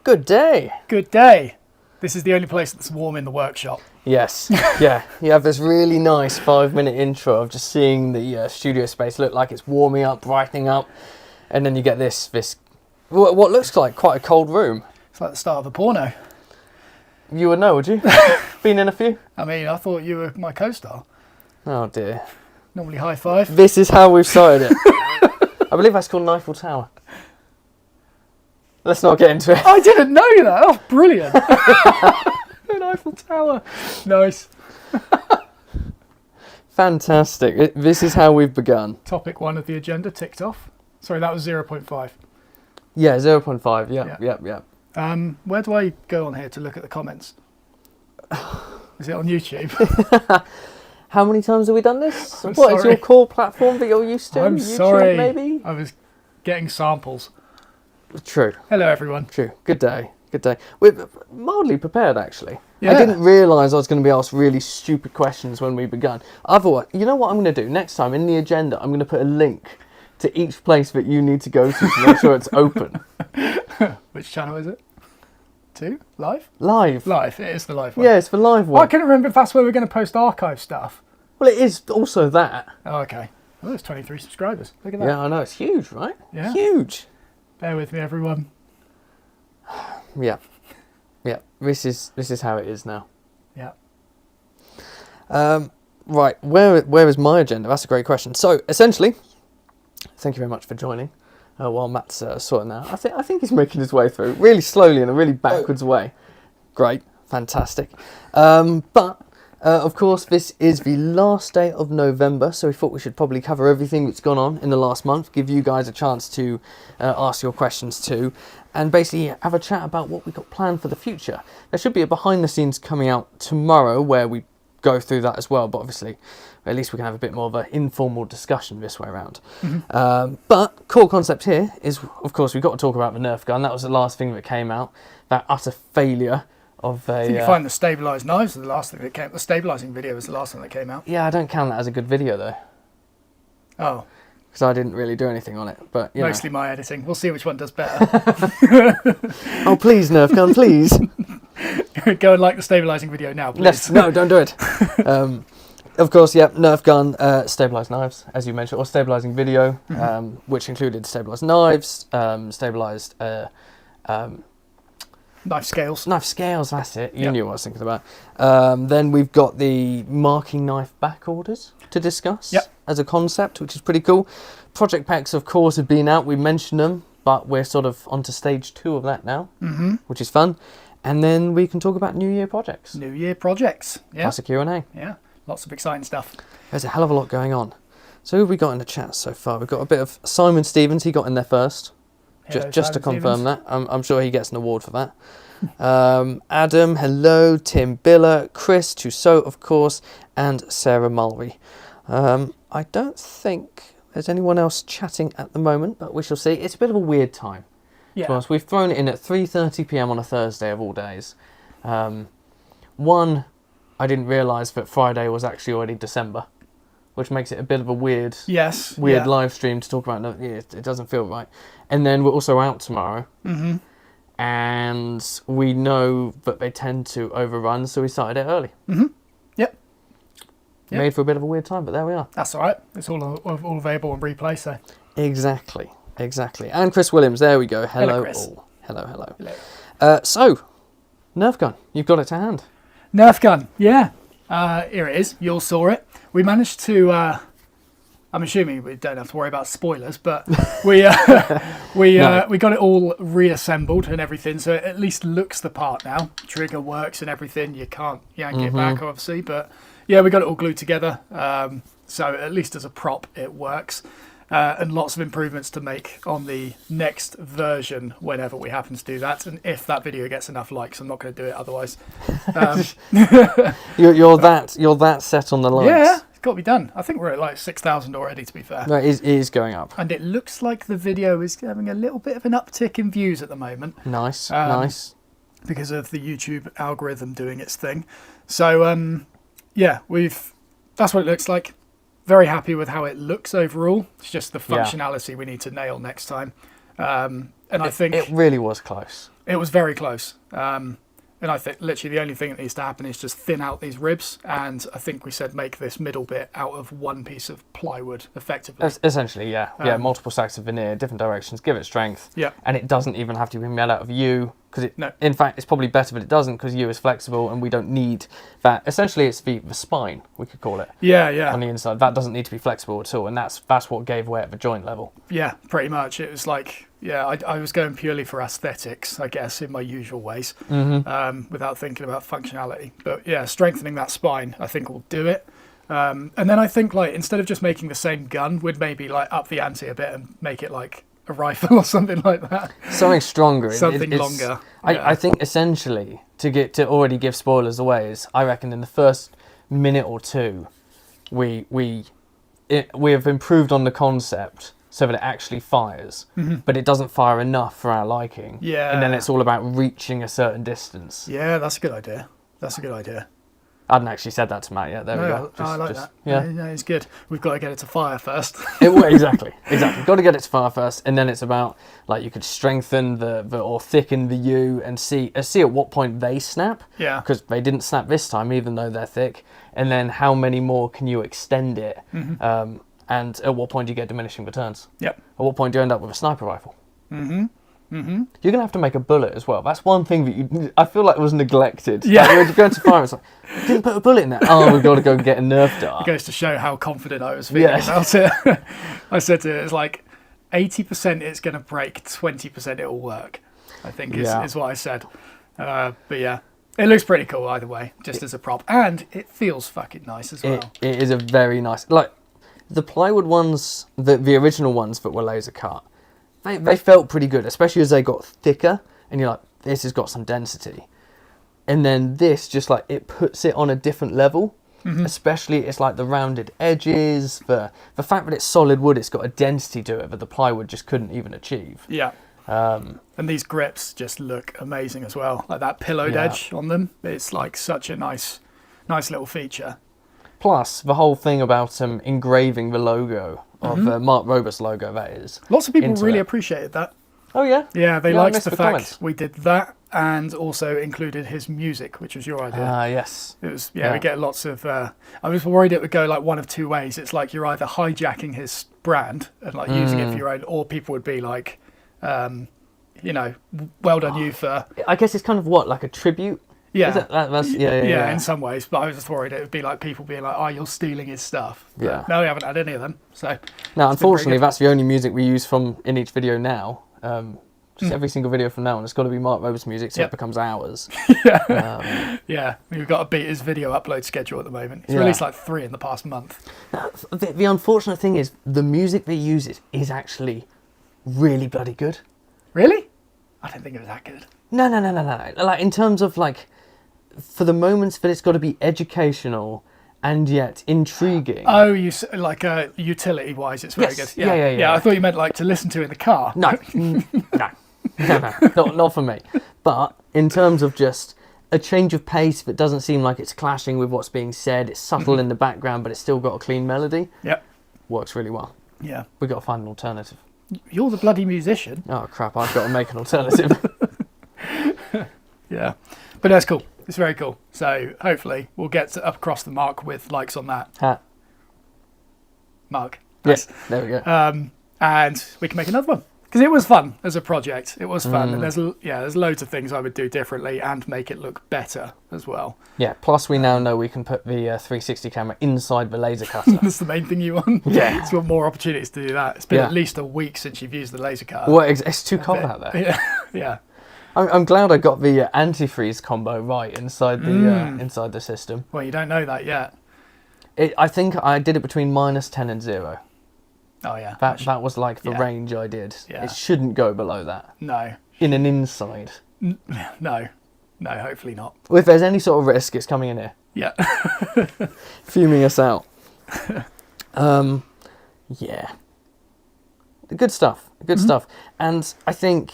Good day. Good day. This is the only place that's warm in the workshop. Yes, yeah. You have this really nice 5-minute intro of just seeing the studio space look like it's warming up, brightening up, and then you get this what looks like quite a cold room. It's like the start of a porno. You would know, would you? Been in a few? I mean, I thought you were my co-star. Oh dear. Normally high five. This is how we've started it. I believe that's called Eiffel Tower. Let's not get into it. I didn't know that. Oh, brilliant. An Eiffel Tower. Nice. Fantastic. This is how we've begun. Topic 1 of the agenda ticked off. Sorry, that was 0.5. Yeah, 0.5. Yep. Where do I go on here to look at the comments? Is it on YouTube? How many times have we done this? I'm What is sorry. your core platform that you're used to? I'm YouTube, sorry. maybe? I was getting samples. True. Hello, everyone. True. Good day. Good day. We're mildly prepared, actually. Yeah. I didn't realise I was going to be asked really stupid questions when we began. Otherwise, you know what I'm going to do? Next time, in the agenda, I'm going to put a link to each place that you need to go to make sure it's open. Which channel is it? 2? Live? Live. Live. It is the live one. Yeah, it's the live one. I couldn't remember if that's where we're going to post archive stuff. Well, it is also that. Oh, okay. Oh, there's 23 subscribers. Look at that. Yeah, I know. It's huge, right? Yeah. Huge. Bear with me, everyone. Yeah. Yeah. This is how it is now. Yeah. Right. Where is my agenda? That's a great question. So, essentially, thank you very much for joining. While Matt's sorting that out. I think he's making his way through really slowly in a really backwards way. Great. Fantastic. But of course, this is the last day of November, so we thought we should probably cover everything that's gone on in the last month, give you guys a chance to ask your questions too, and basically have a chat about what we've got planned for the future. There should be a behind the scenes coming out tomorrow where we go through that as well, but obviously at least we can have a bit more of an informal discussion this way around. Mm-hmm. But core concept here is, of course, we've got to talk about the Nerf gun. That was the last thing that came out, that utter failure of a... I think you find the stabilised knives are the last thing that came. The stabilising video was the last thing that came out. Yeah, I don't count that as a good video though. Oh. Because I didn't really do anything on it, but you Mostly my editing. We'll see which one does better. Oh please, Nerf gun, please. Go and like the stabilising video now, please. No, don't do it. Of course, yeah, Nerf gun, stabilised knives, as you mentioned, or stabilising video, which included stabilised knives, stabilised Knife scales. Knife scales, that's it. You knew what I was thinking about. Then we've got the marking knife back orders to discuss as a concept, which is pretty cool. Project packs, of course, have been out. We mentioned them, but we're sort of onto stage 2 of that now, which is fun. And then we can talk about New Year projects. New Year projects. Yeah. Plus a Q&A. Yeah. Lots of exciting stuff. There's a hell of a lot going on. So who have we got in the chat so far? We've got a bit of Simon Stevens. He got in there first. Hello, Just to Simon confirm Stevens. that. I'm sure he gets an award for that. Adam, hello. Tim Biller, Chris Tussaud, of course, and Sarah Mulry. I don't think there's anyone else chatting at the moment, but we shall see. It's a bit of a weird time. Yeah. To us. We've thrown it in at 3:30 p.m. on a Thursday of all days. One, I didn't realise that Friday was actually already December, which makes it a bit of a weird live stream to talk about. It doesn't feel right. And then we're also out tomorrow. Mm-hmm. And we know that they tend to overrun, so we started it early. Mm-hmm. Yep. Made for a bit of a weird time, but there we are. That's all right. It's all available on replay, so. Exactly. And Chris Williams, there we go. Hello, Chris. all. Hello. So, Nerf gun, you've got it to hand. Nerf gun, yeah. Here it is. You all saw it. We managed to... I'm assuming we don't have to worry about spoilers, but we got it all reassembled and everything, so it at least looks the part now. Trigger works and everything. You can't yank it back, obviously, but yeah, we got it all glued together. So at least as a prop, it works. And lots of improvements to make on the next version whenever we happen to do that. And if that video gets enough likes, I'm not going to do it otherwise. You're that set on the likes. Yeah, it's got to be done. I think we're at like 6,000 already, to be fair. No, it is going up. And it looks like the video is having a little bit of an uptick in views at the moment. Nice. Because of the YouTube algorithm doing its thing. So, yeah, that's what it looks like. Very happy with how it looks overall. It's just the functionality we need to nail next time. And I think it really was close. It was very close. And I think literally the only thing that needs to happen is just thin out these ribs. And I think we said make this middle bit out of one piece of plywood, effectively. Essentially, yeah. Multiple stacks of veneer, different directions, give it strength. Yeah. And it doesn't even have to be made out of yew. Because No. in fact, it's probably better if it doesn't, because yew is flexible and we don't need that. Essentially, it's the spine, we could call it. Yeah. On the inside. That doesn't need to be flexible at all. And that's what gave way at the joint level. Yeah, pretty much. It was like, I was going purely for aesthetics, I guess, in my usual ways, without thinking about functionality. But yeah, strengthening that spine, I think, will do it. And then I think, like, instead of just making the same gun, we'd maybe like up the ante a bit and make it like a rifle or something like that. Something stronger. Something longer. I think essentially to already give spoilers away is, I reckon in the first minute or two, we have improved on the concept so that it actually fires, but it doesn't fire enough for our liking. Yeah. And then it's all about reaching a certain distance. Yeah, that's a good idea. I hadn't actually said that to Matt yet. There we go. I like that. Yeah. Yeah, it's good. We've got to get it to fire first. Exactly. Got to get it to fire first, and then it's about, like, you could strengthen or thicken the yew and see at what point they snap. Yeah. Because they didn't snap this time, even though they're thick. And then how many more can you extend it? And at what point do you get diminishing returns? Yep. At what point do you end up with a sniper rifle? You're gonna have to make a bullet as well. That's one thing I feel like was neglected. Yeah. Like, when you're going to fire, it's like, you didn't put a bullet in there. Oh, we've got to go get a Nerf dart. It goes to show how confident I was feeling about it. I said to it, it's like 80% it's going to break, 20% it will work, I think is what I said. But yeah, it looks pretty cool either way, just as a prop. And it feels fucking nice as well. It is a very nice... Like, the plywood ones, the original ones that were laser cut, they felt pretty good, especially as they got thicker, and you're like, this has got some density. And then this, just like, it puts it on a different level. Especially, it's like the rounded edges, the fact that it's solid wood, it's got a density to it that the plywood just couldn't even achieve. Yeah. And these grips just look amazing as well. Like that pillowed edge on them, it's like such a nice little feature. Plus, the whole thing about engraving the logo of Mark Robert's logo, that is. Lots of people really appreciated that. Oh, yeah? Yeah, they liked the fact comments. we did that and also included his music, which was your idea. Yes. It was, we get lots of... I was worried it would go like one of two ways. It's like you're either hijacking his brand and like using it for your own, or people would be like, well done you for... I guess it's kind of like a tribute? Yeah. Is it? That's, yeah, in some ways. But I was just worried it would be like people being like, oh, you're stealing his stuff. But yeah. no, we haven't had any of them. So now, unfortunately, that's the only music we use in each video now. Just every single video from now on, it's got to be Mark Roberts music, so it becomes ours. Yeah, we've got to beat his video upload schedule at the moment. He's released like 3 in the past month. Now, the unfortunate thing is, the music they uses is actually really bloody good. Really? I don't think it was that good. No. Like, in terms of, like, for the moments that it's got to be educational and yet intriguing. Oh, like utility-wise, it's very good. Yeah. I thought you meant like to listen to in the car. No, not for me. But in terms of just a change of pace that doesn't seem like it's clashing with what's being said, it's subtle in the background, but it's still got a clean melody. Yep. Works really well. Yeah. We've got to find an alternative. You're the bloody musician. Oh, crap, I've got to make an alternative. Yeah. But that's cool. It's very cool. So hopefully we'll get up across the mark with likes on that. Mark. Yes, there we go. And we can make another one. Because it was fun as a project. It was fun. And there's loads of things I would do differently and make it look better as well. Yeah, plus we now know we can put the 360 camera inside the laser cutter. That's the main thing you want. Yeah. It's got more opportunities to do that. It's been at least a week since you've used the laser cutter. Well, it's too cold out there. Yeah. I'm glad I got the antifreeze combo right inside the system. Well, you don't know that yet. I think I did it between -10 and 0. Oh yeah. That was like the range I did. Yeah. It shouldn't go below that. No. In an inside. No, hopefully not. Well, if there's any sort of risk, it's coming in here. Yeah. Fuming us out. Yeah. Good stuff. Good stuff. And I think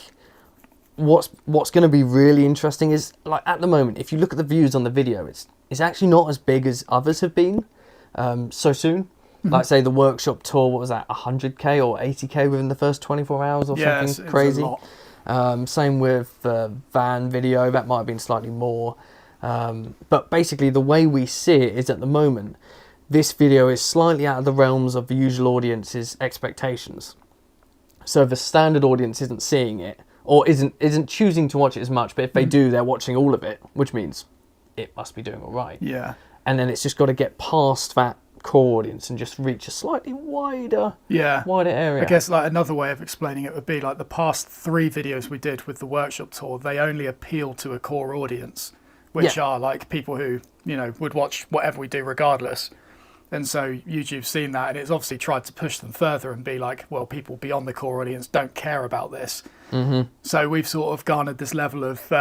what's going to be really interesting is, like, at the moment, if you look at the views on the video, it's actually not as big as others have been so soon. Like, say, the workshop tour, what was that, 100k or 80k within the first 24 hours or something crazy? It's a lot. Same with the van video, that might have been slightly more. But basically the way we see it is at the moment, this video is slightly out of the realms of the usual audience's expectations. So the standard audience isn't seeing it, or isn't choosing to watch it as much, but if they do, they're watching all of it, which means it must be doing all right. Yeah. And then it's just got to get past that core audience and just reach a slightly wider area. I guess like another way of explaining it would be like the past 3 videos we did with the workshop tour, they only appeal to a core audience, which are like people who, you know, would watch whatever we do regardless. And so YouTube's seen that, and it's obviously tried to push them further and be like, well, people beyond the core audience don't care about this. So we've sort of garnered this level of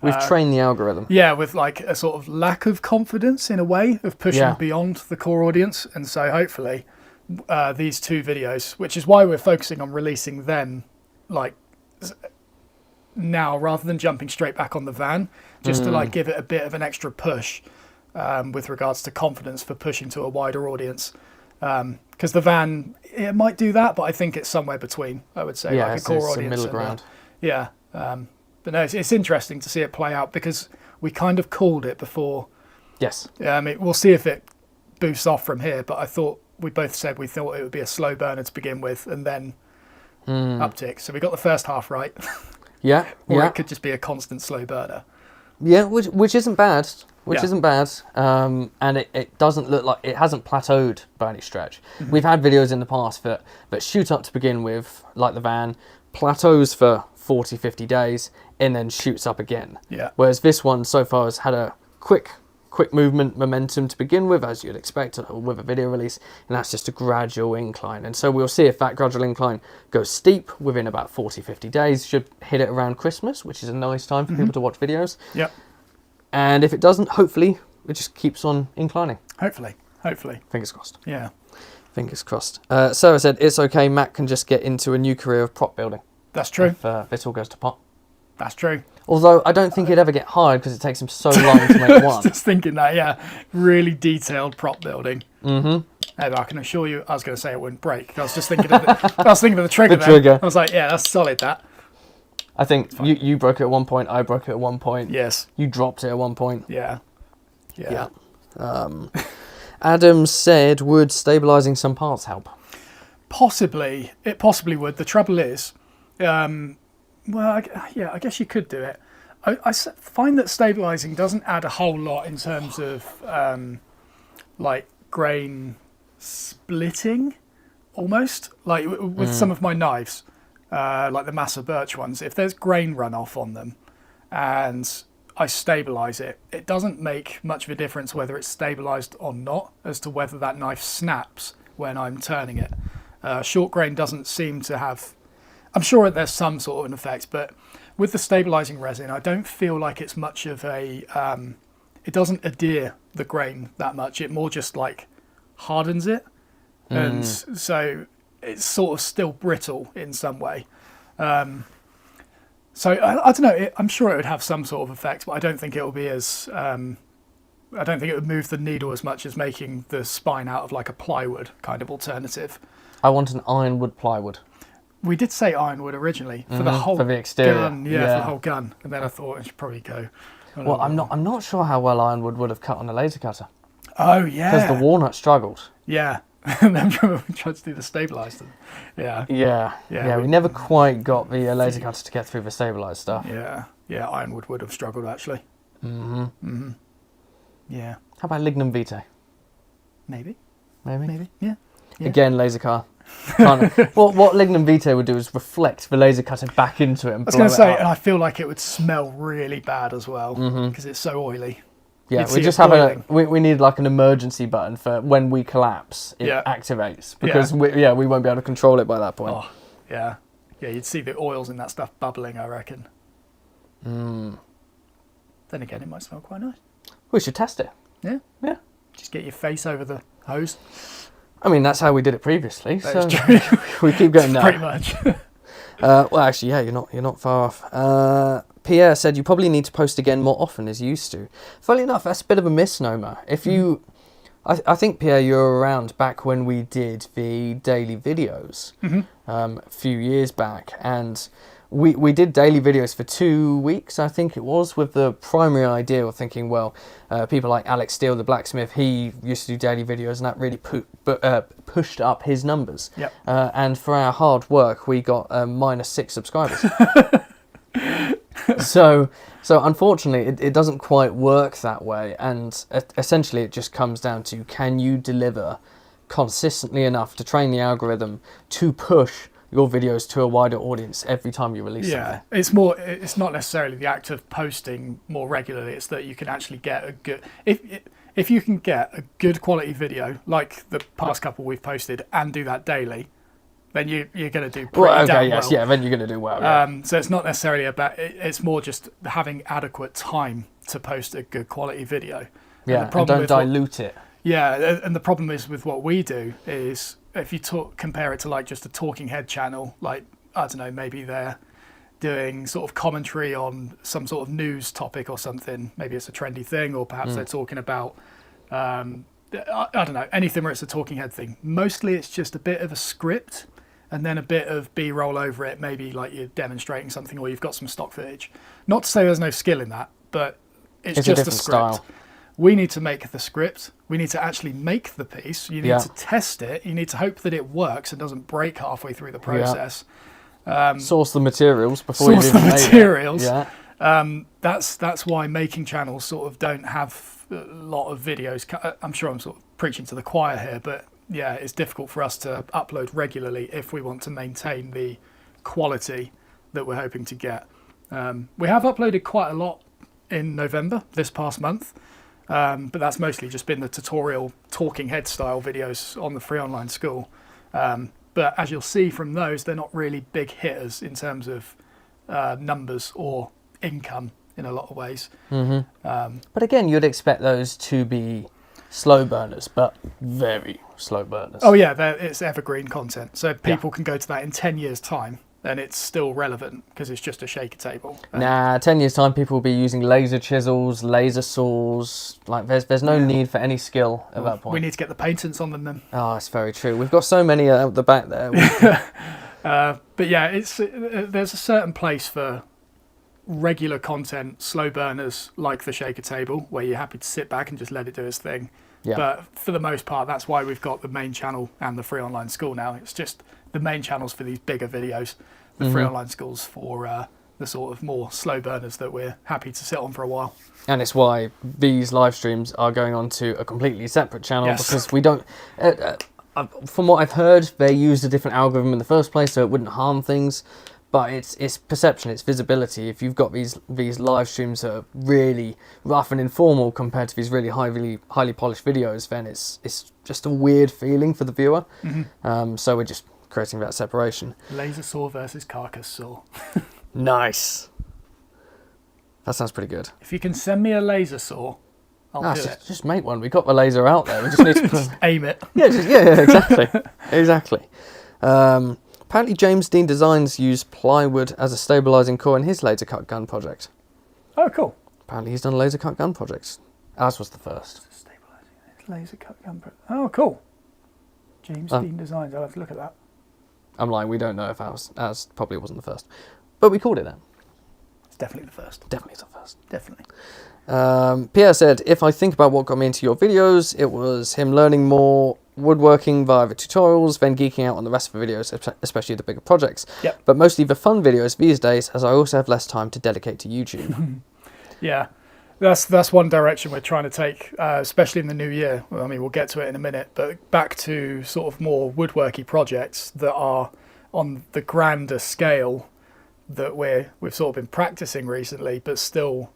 we've trained the algorithm. Yeah, with like a sort of lack of confidence in a way of pushing beyond the core audience. And so hopefully these 2 videos, which is why we're focusing on releasing them like now rather than jumping straight back on the van, just to like give it a bit of an extra push with regards to confidence for pushing to a wider audience. Because the van, it might do that, but I think it's somewhere between, I would say, like a core audience. Middle ground. But no, it's interesting to see it play out because we kind of called it before. Yes. We'll see if it boosts off from here, but I thought we both said we thought it would be a slow burner to begin with and then uptick. So we got the first half right. Or it could just be a constant slow burner. Yeah, which isn't bad. Isn't bad. And it doesn't look like it hasn't plateaued by any stretch. We've had videos in the past that shoot up to begin with, like the van, plateaus for 40, 50 days, and then shoots up again. Yeah. Whereas this one so far has had a quick movement momentum to begin with, as you'd expect with a video release, and that's just a gradual incline. And so we'll see if that gradual incline goes steep within about 40, 50 days. Should hit it around Christmas, which is a nice time for people to watch videos. Yep. And if it doesn't, hopefully it just keeps on inclining. Hopefully. Fingers crossed. Yeah. Fingers crossed. Sarah said, it's okay, Matt can just get into a new career of prop building. That's true. If this all goes to pot. That's true. Although I don't think he'd ever get hired because it takes him so long to make one. I was just thinking that, yeah. Really detailed prop building. I can assure you, I was going to say it wouldn't break. I was just thinking of the trigger. The trigger. I was like, yeah, that's solid, that. I think you broke it at one point, I broke it at one point. Yes. You dropped it at one point. Yeah. Adam said, would stabilising some parts help? Possibly. It possibly would. The trouble is, I guess you could do it. I find that stabilising doesn't add a whole lot in terms of like grain splitting, almost. Like with some of my knives, like the Massa Birch ones, if there's grain runoff on them and I stabilise it, it doesn't make much of a difference whether it's stabilised or not as to whether that knife snaps when I'm turning it. Short grain doesn't seem to have... I'm sure there's some sort of an effect, but with the stabilising resin, I don't feel like it's much of a... it doesn't adhere the grain that much. It more just like hardens it. And so it's sort of still brittle in some way. So I don't know. I'm sure it would have some sort of effect, but I don't think it will be as... I don't think it would move the needle as much as making the spine out of like a plywood kind of alternative. I want an ironwood plywood. We did say ironwood originally for the whole for the exterior. gun, for the whole gun, and then I thought it should probably go. Well, I'm not sure how well ironwood would have cut on a laser cutter. Oh yeah, because the walnut struggled. Yeah, and then we tried to do the stabilised. Yeah. We never quite got the laser cutter to get through the stabilised stuff. Yeah, ironwood would have struggled actually. Yeah. How about lignum vitae? Maybe. Yeah. Again, laser car. What lignum vitae would do is reflect the laser cutter back into it and blow it up. I was going to say, and I feel like it would smell really bad as well because it's so oily. Yeah, we just have we need like an emergency button for when we collapse, it activates because we won't be able to control it by that point. Oh, yeah, you'd see the oils in that stuff bubbling, I reckon. Then again, it might smell quite nice. We should test it. Yeah. Just get your face over the hose. I mean, that's how we did it previously. That's true. We keep going now. Pretty much. Well, actually, yeah, you're not far off. Pierre said you probably need to post again more often as you used to. Funnily enough, that's a bit of a misnomer. If you, I think Pierre, you were around back when we did the daily videos a few years back, and we did daily videos for 2 weeks, I think it was, with the primary idea of thinking, well, people like Alex Steele, the blacksmith, he used to do daily videos, and that really pushed up his numbers. Yep. And for our hard work, we got -6 subscribers. So unfortunately, it doesn't quite work that way, and essentially it just comes down to, can you deliver consistently enough to train the algorithm to push your videos to a wider audience every time you release something? It's not necessarily the act of posting more regularly, it's that you can actually get a good, if you can get a good quality video like the past couple we've posted and do that daily, then you're going to do pretty damn well. Yeah, then you're going to do well. Yeah. So it's not necessarily about, it's more just having adequate time to post a good quality video. Yeah, and don't dilute it. Yeah, and the problem is with what we do is, if you compare it to like just a talking head channel, like, I don't know, maybe they're doing sort of commentary on some sort of news topic or something, maybe it's a trendy thing, or perhaps they're talking about, I don't know, anything where it's a talking head thing. Mostly it's just a bit of a script and then a bit of B-roll over it, maybe like you're demonstrating something or you've got some stock footage. Not to say there's no skill in that, but it's just a script. Style. We need to make the script. We need to actually make the piece. You need to test it. You need to hope that it works and doesn't break halfway through the process. Source the materials before you even made materials. It. Yeah. That's why making channels sort of don't have a lot of videos. I'm sure I'm sort of preaching to the choir here, but yeah, it's difficult for us to upload regularly if we want to maintain the quality that we're hoping to get. We have uploaded quite a lot in November, this past month. But that's mostly just been the tutorial talking head style videos on the free online school. But as you'll see from those, they're not really big hitters in terms of numbers or income in a lot of ways. Mm-hmm. But again, you'd expect those to be slow burners, but very slow burners. Oh yeah, it's evergreen content. So people can go to that in 10 years' time and it's still relevant because it's just a shaker table. 10 years time people will be using laser chisels, laser saws. Like there's no need for any skill at that point. We need to get the patents on them then. Oh, that's very true. We've got so many out the back there. But yeah, there's a certain place for regular content, slow burners like the shaker table, where you're happy to sit back and just let it do its thing. Yeah. But for the most part, that's why we've got the main channel and the free online school now. It's just the main channels for these bigger videos, the free online schools for the sort of more slow burners that we're happy to sit on for a while. And it's why these live streams are going on to a completely separate channel, because we don't... from what I've heard, they used a different algorithm in the first place, so it wouldn't harm things. But it's perception, it's visibility. If you've got these live streams that are really rough and informal compared to these really highly polished videos, then it's just a weird feeling for the viewer. Mm-hmm. So we're just creating that separation. Laser saw versus carcass saw. Nice. That sounds pretty good. If you can send me a laser saw, I'll do it. Just make one. We've got the laser out there. We just need to just aim it. Yeah, exactly. Exactly. Apparently James Dean Designs used plywood as a stabilising core in his laser cut gun project. Oh, cool. Apparently he's done laser cut gun projects. Ours was the first. Stabilising his laser cut gun project. Oh, cool. James Dean Designs. I'll have to look at that. I'm lying. We don't know if ours probably wasn't the first. But we called it that. It's definitely the first. Definitely the first. Definitely. Pierre said, if I think about what got me into your videos, it was him learning more woodworking via the tutorials, then geeking out on the rest of the videos, especially the bigger projects. Yep. But mostly the fun videos these days, as I also have less time to dedicate to YouTube. Yeah, that's one direction we're trying to take, especially in the new year. Well, I mean, we'll get to it in a minute, but back to sort of more woodworky projects that are on the grander scale that we've sort of been practicing recently, but still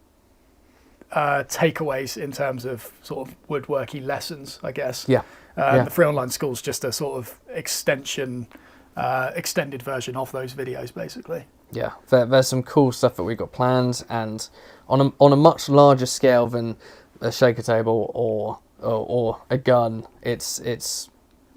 takeaways in terms of sort of woodworking lessons, I guess. Yeah. The free online school's just a sort of extended version of those videos, basically. Yeah, there's some cool stuff that we've got planned, and on a much larger scale than a shaker table or a gun. It's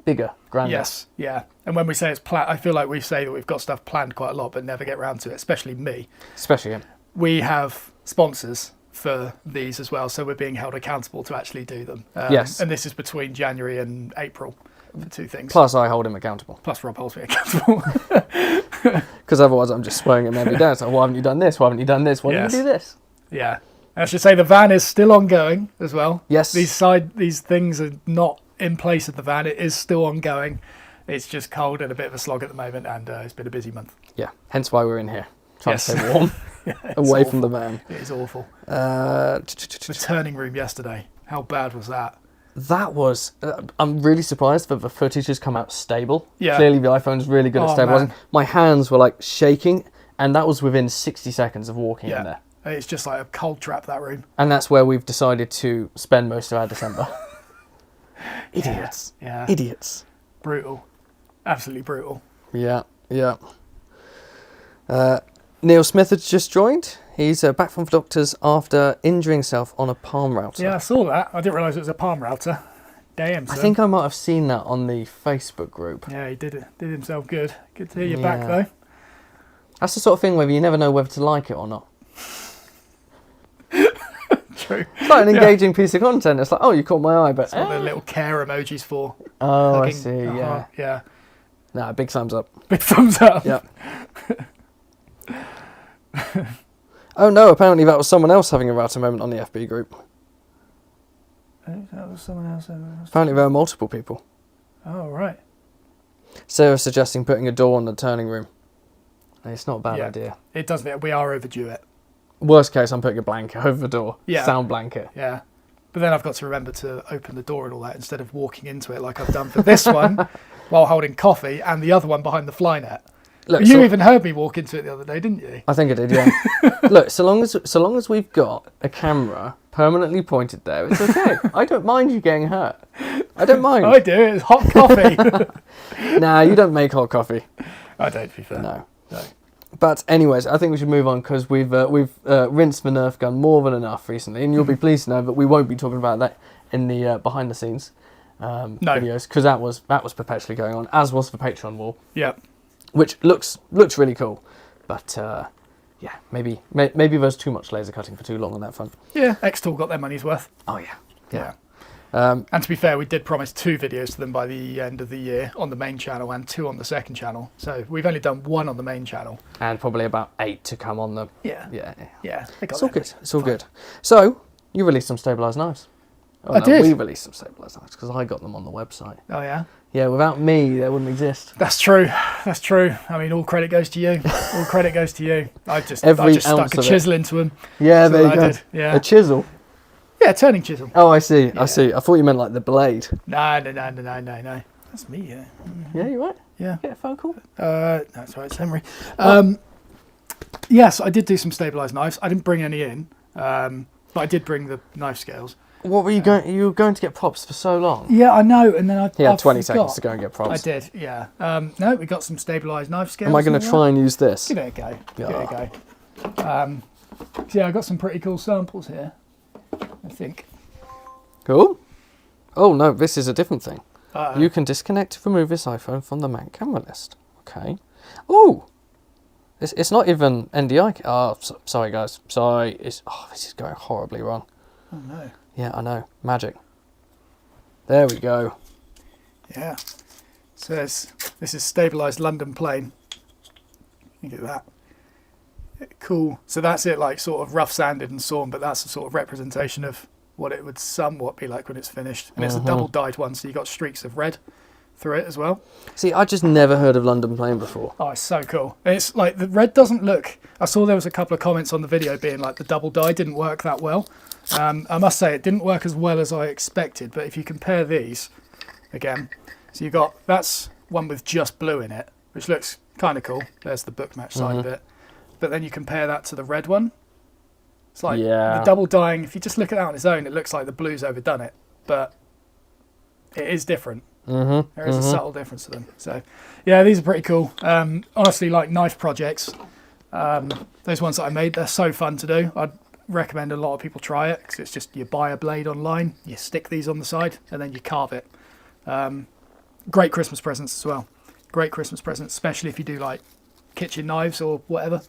bigger, grander. Yes, yeah. And when we say it's planned, I feel like we say that we've got stuff planned quite a lot, but never get around to it. Especially me. Especially him. We have sponsors for these as well, so we're being held accountable to actually do them. Yes. And this is between January and April for two things. Plus I hold him accountable. Plus Rob holds me accountable. Because otherwise I'm just swearing at him every day. It's like, why haven't you done this? Why haven't you done this? Why didn't you do this? Yeah. I should say the van is still ongoing as well. Yes. These things are not in place of the van. It is still ongoing. It's just cold and a bit of a slog at the moment, and it's been a busy month. Yeah, hence why we're in here. Trying to stay warm. Away from the van. It is awful. The turning room yesterday. How bad was that? That was... I'm really surprised that the footage has come out stable. Yeah. Clearly the iPhone's really good at stabilising. My hands were like shaking, and that was within 60 seconds of walking in there. It's just like a cold trap, that room. And that's where we've decided to spend most of our December. Idiots. Yeah. Idiots. Brutal. Absolutely brutal. Yeah. Neil Smith has just joined. He's back from the doctors after injuring himself on a palm router. Yeah, I saw that. I didn't realise it was a palm router. Damn, son. I think I might have seen that on the Facebook group. Yeah, he did himself good. Good to hear you back, though. That's the sort of thing where you never know whether to like it or not. True. It's like an engaging piece of content. It's like, oh, you caught my eye, but... That's what the little care emojis for. Oh, Hugging. I see, yeah. Yeah. Nah, big thumbs up. Big thumbs up. Yep. Oh no, apparently that was someone else having a router moment on the FB group. That was someone else. Apparently there are multiple people. Oh, right. Sarah suggesting putting a door on the turning room. It's not a bad idea. It doesn't. We are overdue it. Worst case, I'm putting a blanket over the door. Yeah. Sound blanket. Yeah. But then I've got to remember to open the door and all that instead of walking into it like I've done for this one while holding coffee and the other one behind the fly net. Look, you even heard me walk into it the other day, didn't you? I think I did, yeah. Look, so long as we've got a camera permanently pointed there, it's okay. I don't mind you getting hurt. I don't mind. I do. It's hot coffee. Nah, you don't make hot coffee. I don't, to be fair. No. But anyways, I think we should move on because we've rinsed the Nerf gun more than enough recently, and you'll be pleased to know that we won't be talking about that in the behind the scenes videos because that was perpetually going on, as was the Patron wall. Yeah. Which looks really cool, but yeah, maybe there's too much laser cutting for too long on that front. Yeah, X-Tool got their money's worth. Oh yeah. And to be fair, we did promise 2 videos to them by the end of the year on the main channel and 2 on the second channel. So we've only done 1 on the main channel. And probably about 8 to come on the... Yeah. It's all good. It's all good. So, you released some stabilised knives. Oh, I did. We released some stabilised knives because I got them on the website. Oh, yeah? Yeah, without me, they wouldn't exist. That's true. I mean, all credit goes to you. All credit goes to you. I just stuck a chisel into them. Yeah, there you go. Yeah. A chisel? Yeah, turning chisel. Oh, I see. Yeah. I see. I thought you meant like the blade. No. That's me, yeah. Yeah, you right? Yeah. Get a phone call? That's right, it's Henry. Yes, I did do some stabilised knives. I didn't bring any in, but I did bring the knife scales. What were you going? You were going to get props for so long. Yeah, I know, and then I had 20 forgot. seconds to go and get props. I did, yeah. No, we got some stabilised knife scales. Am I going to try and use this? Give it a go. Give it a go. So yeah, I got some pretty cool samples here, I think. Cool. Oh no, this is a different thing. Uh-oh. You can disconnect to remove this iPhone from the Mac camera list. Okay. Oh, it's not even NDI. Oh, sorry guys. Sorry. This is going horribly wrong. Oh no. Yeah, I know. Magic. There we go. Yeah. So this is stabilised London plane. Look at that. Cool. So that's it, like sort of rough sanded and sawn, but that's a sort of representation of what it would somewhat be like when it's finished. And it's a double dyed one, so you got streaks of red through it as well. See, I just never heard of London plane before. Oh, it's so cool. It's like the red doesn't look... I saw there was a couple of comments on the video being like the double dye didn't work that well. I must say it didn't work as well as I expected, but if you compare these again, so you got, that's one with just blue in it, which looks kind of cool. There's the book match side of it. But then you compare that to the red one. It's like the double dyeing, if you just look at that on its own, it looks like the blue's overdone it, but it is different. There is a subtle difference to them. So yeah, these are pretty cool. Honestly, like knife projects, those ones that I made, they're so fun to do. I'd recommend a lot of people try it because it's just, you buy a blade online, you stick these on the side, and then you carve it. Great Christmas presents as well. Great Christmas presents, especially if you do like kitchen knives or whatever.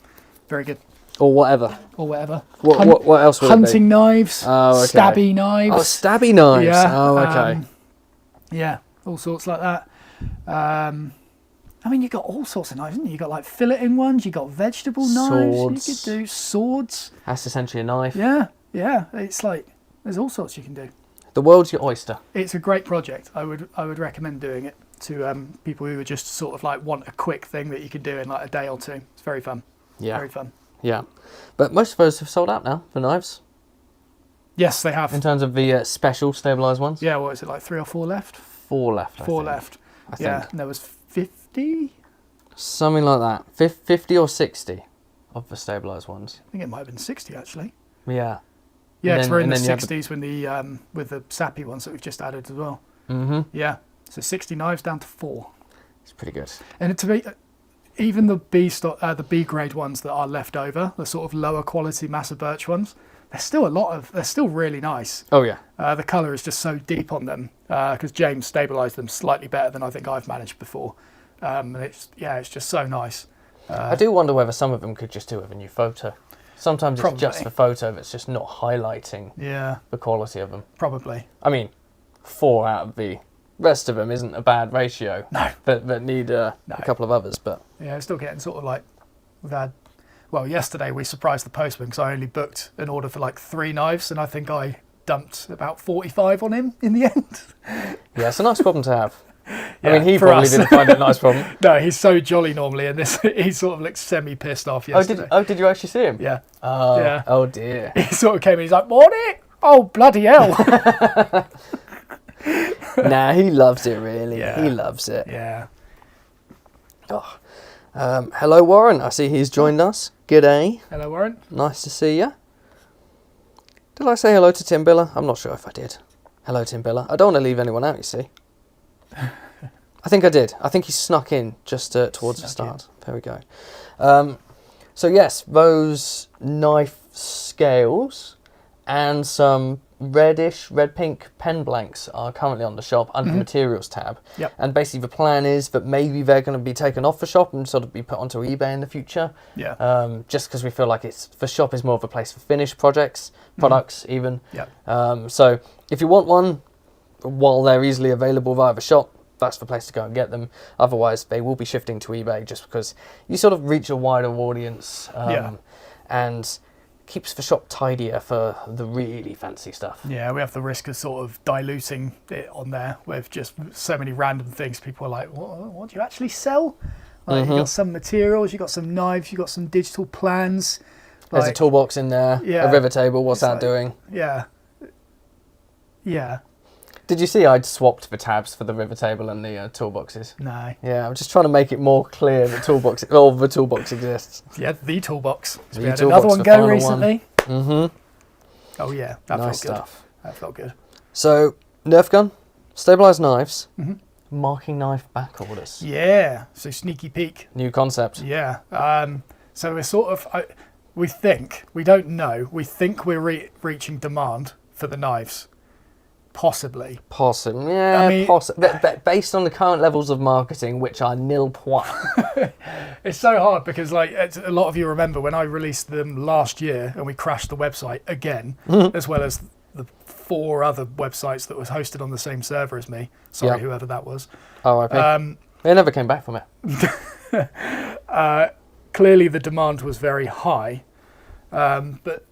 Very good. Or whatever. Or whatever. What else would hunting it be? Knives. Oh, okay. Stabby knives. Oh, stabby knives. Yeah. Oh, okay. Yeah, all sorts like that. I mean, you got all sorts of knives, haven't you? You got like filleting ones, you got vegetable knives, you could do swords. That's essentially a knife. Yeah. It's like there's all sorts you can do. The world's your oyster. It's a great project. I would recommend doing it to people who would just sort of like want a quick thing that you can do in like a day or two. It's very fun. Yeah. Very fun. Yeah. But most of those have sold out now for knives. Yes, they have. In terms of the special stabilised ones? Yeah, what is it, like 3 or 4 left? 4 left, I Four think. left. I think. Yeah, and there was 50? Something like that. 50 or 60 of the stabilised ones. I think it might have been 60, actually. Yeah. Yeah, because we're in the and then you had 60s with the sappy ones that we've just added as well. Mm-hmm. Yeah, so 60 knives down to 4. It's pretty good. And to be, even the B grade ones that are left over, the sort of lower quality Massa Birch ones, they're still really nice. Oh, yeah. The colour is just so deep on them because James stabilised them slightly better than I think I've managed before. And it's just so nice. I do wonder whether some of them could just do with a new photo. Sometimes it's Probably. just the photo that's just not highlighting the quality of them. Probably. I mean, 4 out of the rest of them isn't a bad ratio. No. That need a couple of others, but... Yeah, it's still getting sort of like... yesterday we surprised the postman because I only booked an order for like 3 knives and I think I dumped about 45 on him in the end. Yeah, it's a nice problem to have. Yeah, I mean, he probably didn't find it a nice problem. No, he's so jolly normally, and he sort of looked semi-pissed off yesterday. Did you actually see him? Yeah. Oh, oh dear. He sort of came in, he's like, "Morning! Oh, bloody hell!" Nah, he loves it, really. Yeah. He loves it. Yeah. Oh. Hello, Warren. I see he's joined us. G'day. Hello, Warren. Nice to see you. Did I say hello to Tim Biller? I'm not sure if I did. Hello, Tim Biller. I don't want to leave anyone out, you see. I think I did. I think he snuck in just towards the start. There we go. So yes, those knife scales and some red-pink pen blanks are currently on the shop under the materials tab. Yep. And basically the plan is that maybe they're going to be taken off the shop and sort of be put onto eBay in the future. Yeah. Just because we feel like the shop is more of a place for finished products even. Yeah. So if you want one, while they're easily available via the shop, that's the place to go and get them. Otherwise, they will be shifting to eBay just because you sort of reach a wider audience and keeps the shop tidier for the really fancy stuff. Yeah, we have the risk of sort of diluting it on there with just so many random things. People are like, what do you actually sell? Like, you got some materials, you got some knives, you got some digital plans. There's a toolbox in there, a river table. What's that doing? Yeah. Yeah. Did you see I'd swapped the tabs for the river table and the toolboxes? No. Yeah, I'm just trying to make it more clear that the toolbox exists. Yeah, the toolbox. The We had toolbox, another one the go final recently. Mm-hmm. Oh yeah, that Nice felt good. stuff. That felt good. So, Nerf gun, stabilised knives, marking knife back orders. Yeah, so sneaky peek. New concept. Yeah. So we're sort of, we think, we don't know, we think we're reaching demand for the knives. Possibly. Possibly, yeah, I mean, based on the current levels of marketing, which are nil point. It's so hard because, like, a lot of you remember when I released them last year and we crashed the website again, as well as the 4 other websites that was hosted on the same server as me. Sorry, whoever that was. R.I.P. They never came back from it. Clearly, the demand was very high, but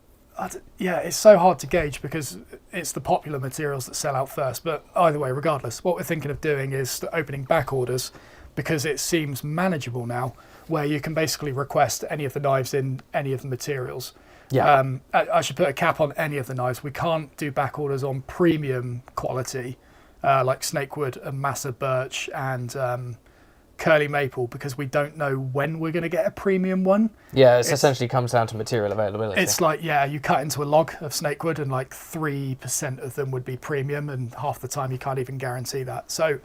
it's so hard to gauge because it's the popular materials that sell out first. But either way, regardless, what we're thinking of doing is opening back orders because it seems manageable now, where you can basically request any of the knives in any of the materials. Yeah. I should put a cap on any of the knives. We can't do back orders on premium quality, like snakewood and Massa Birch and curly maple, because we don't know when we're going to get a premium one. Yeah, it essentially comes down to material availability. It's like, you cut into a log of snakewood and like 3% of them would be premium, and half the time you can't even guarantee that. So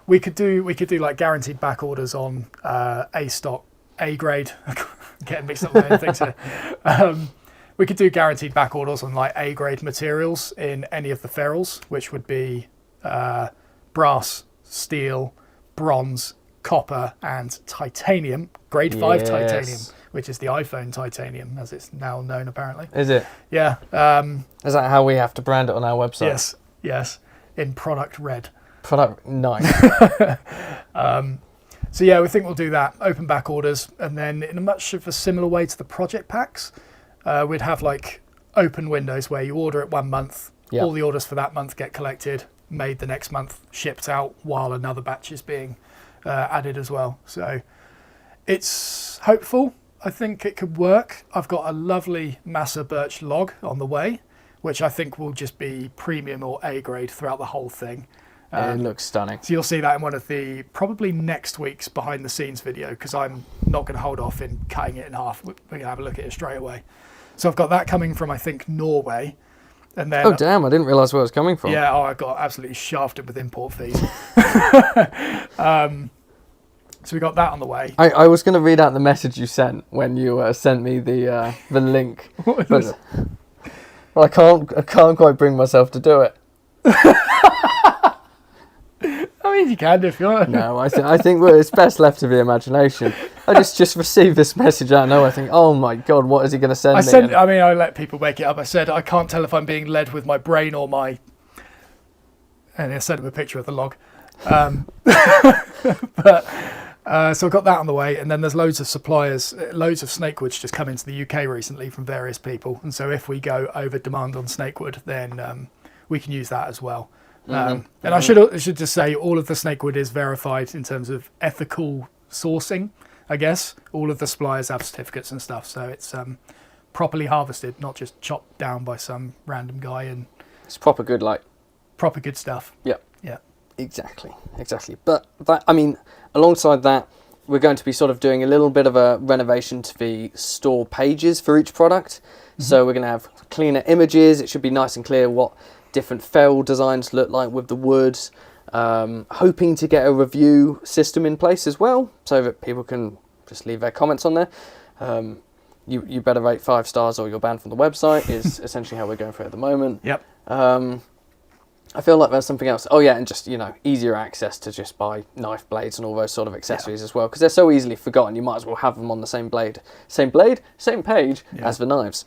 we could do like guaranteed back orders on A stock, A grade. Getting mixed up with my own things here. We could do guaranteed back orders on like A grade materials in any of the ferrules, which would be brass, steel, bronze, copper and titanium, grade 5 titanium, which is the iPhone titanium as it's now known apparently. Is it? Yeah. Is that how we have to brand it on our website? Yes, in product red. Product nice. So yeah, we think we'll do that, open back orders, and then in a much of a similar way to the project packs, we'd have like open windows where you order it 1 month, all the orders for that month get collected, made the next month, shipped out while another batch is being added as well. So it's hopeful. I think it could work. I've got a lovely Massa birch log on the way, which I think will just be premium or A grade throughout the whole thing. It looks stunning. So you'll see that in one of the probably next week's behind the scenes video, because I'm not going to hold off in cutting it in half. We're going to have a look at it straight away. So I've got that coming from, I think, Norway. And then, oh damn, I didn't realise where it was coming from. Yeah, I got absolutely shafted with import fees. So we got that on the way. I was going to read out the message you sent when you sent me the link. But, well, I can't quite bring myself to do it. I mean, you can if you want. No, I think it's best left to the imagination. I just received this message out of nowhere. I think, oh my god, what is he going to send me? I let people make it up. I said I can't tell if I'm being led with my brain or my. And I sent him a picture of the log. So I got that on the way, and then there's loads of suppliers, loads of snakewoods just come into the UK recently from various people, and so if we go over demand on snakewood, then we can use that as well. And I should just say all of the snakewood is verified in terms of ethical sourcing. I guess all of the suppliers have certificates and stuff, so it's properly harvested, not just chopped down by some random guy. And it's proper good, like proper good stuff. Yeah. Yeah. Exactly. But that, I mean, alongside that, we're going to be sort of doing a little bit of a renovation to the store pages for each product. So we're going to have cleaner images. It should be nice and clear what different fell designs look like with the woods. Hoping to get a review system in place as well, so that people can just leave their comments on there. You better rate 5 stars or you're banned from the website is essentially how we're going for it at the moment. Yep. I feel like there's something else. Oh yeah, and just, easier access to just buy knife blades and all those sort of accessories as well, because they're so easily forgotten. You might as well have them on the same same page as the knives.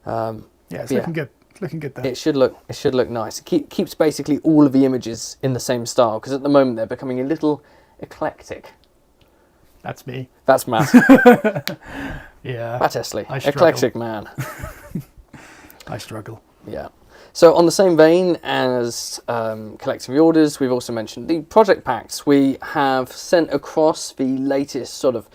It's looking good. Looking good there. It should look nice. It keeps basically all of the images in the same style, because at the moment they're becoming a little eclectic. That's me. That's Matt. Yeah. Matt Estlea. Eclectic man. I struggle. Yeah. So on the same vein as collecting the orders, we've also mentioned the project packs. We have sent across the latest sort of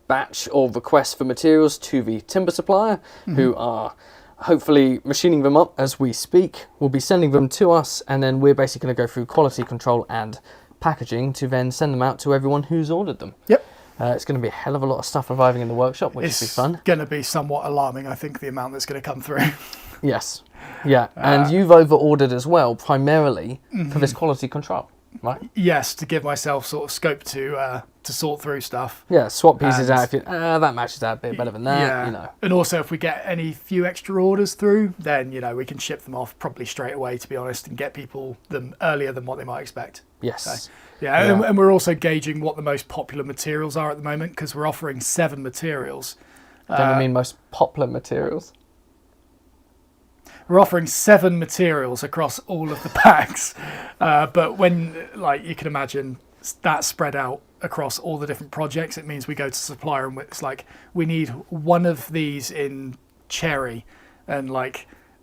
batch or request for materials to the timber supplier, who are hopefully machining them up as we speak. We'll be sending them to us, and then we're basically going to go through quality control and packaging to then send them out to everyone who's ordered them. Yep. It's going to be a hell of a lot of stuff arriving in the workshop, which will be fun. It's going to be somewhat alarming, I think, the amount that's going to come through. Yes. Yeah. And you've over-ordered as well, primarily for this quality control, right? Yes, to give myself sort of scope to sort through stuff. Yeah, swap pieces out if you that matches out a bit better than that, And also if we get any few extra orders through, then, we can ship them off probably straight away, to be honest, and get people them earlier than what they might expect. Yes. So, and we're also gauging what the most popular materials are at the moment, because we're offering 7 materials. Don't you mean most popular materials? We're offering 7 materials across all of the packs, but when, you can imagine, that spread out across all the different projects, it means we go to supplier and it's like, we need one of these in cherry, and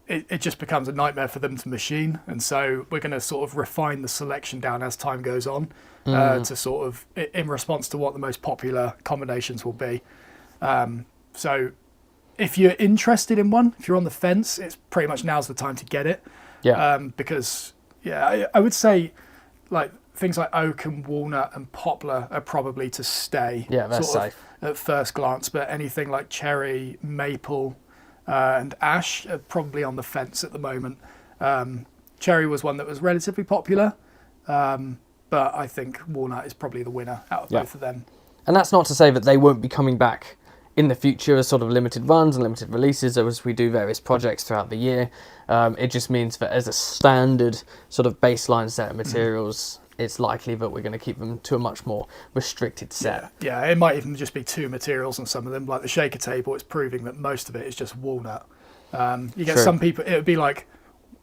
it just becomes a nightmare for them to machine. And so we're going to sort of refine the selection down as time goes on, to sort of in response to what the most popular combinations will be. So if you're interested in one, if you're on the fence, it's pretty much now's the time to get it. Yeah. Because I would say things like oak and walnut and poplar are probably to stay. Yeah, that's safe at first glance, but anything like cherry, maple, and ash are probably on the fence at the moment. Cherry was one that was relatively popular, but I think walnut is probably the winner out of both of them. And that's not to say that they won't be coming back in the future as sort of limited runs and limited releases as we do various projects throughout the year. It just means that as a standard sort of baseline set of materials, it's likely that we're going to keep them to a much more restricted set. Yeah, it might even just be 2 materials on some of them. Like the shaker table, it's proving that most of it is just walnut. You get some people, it would be like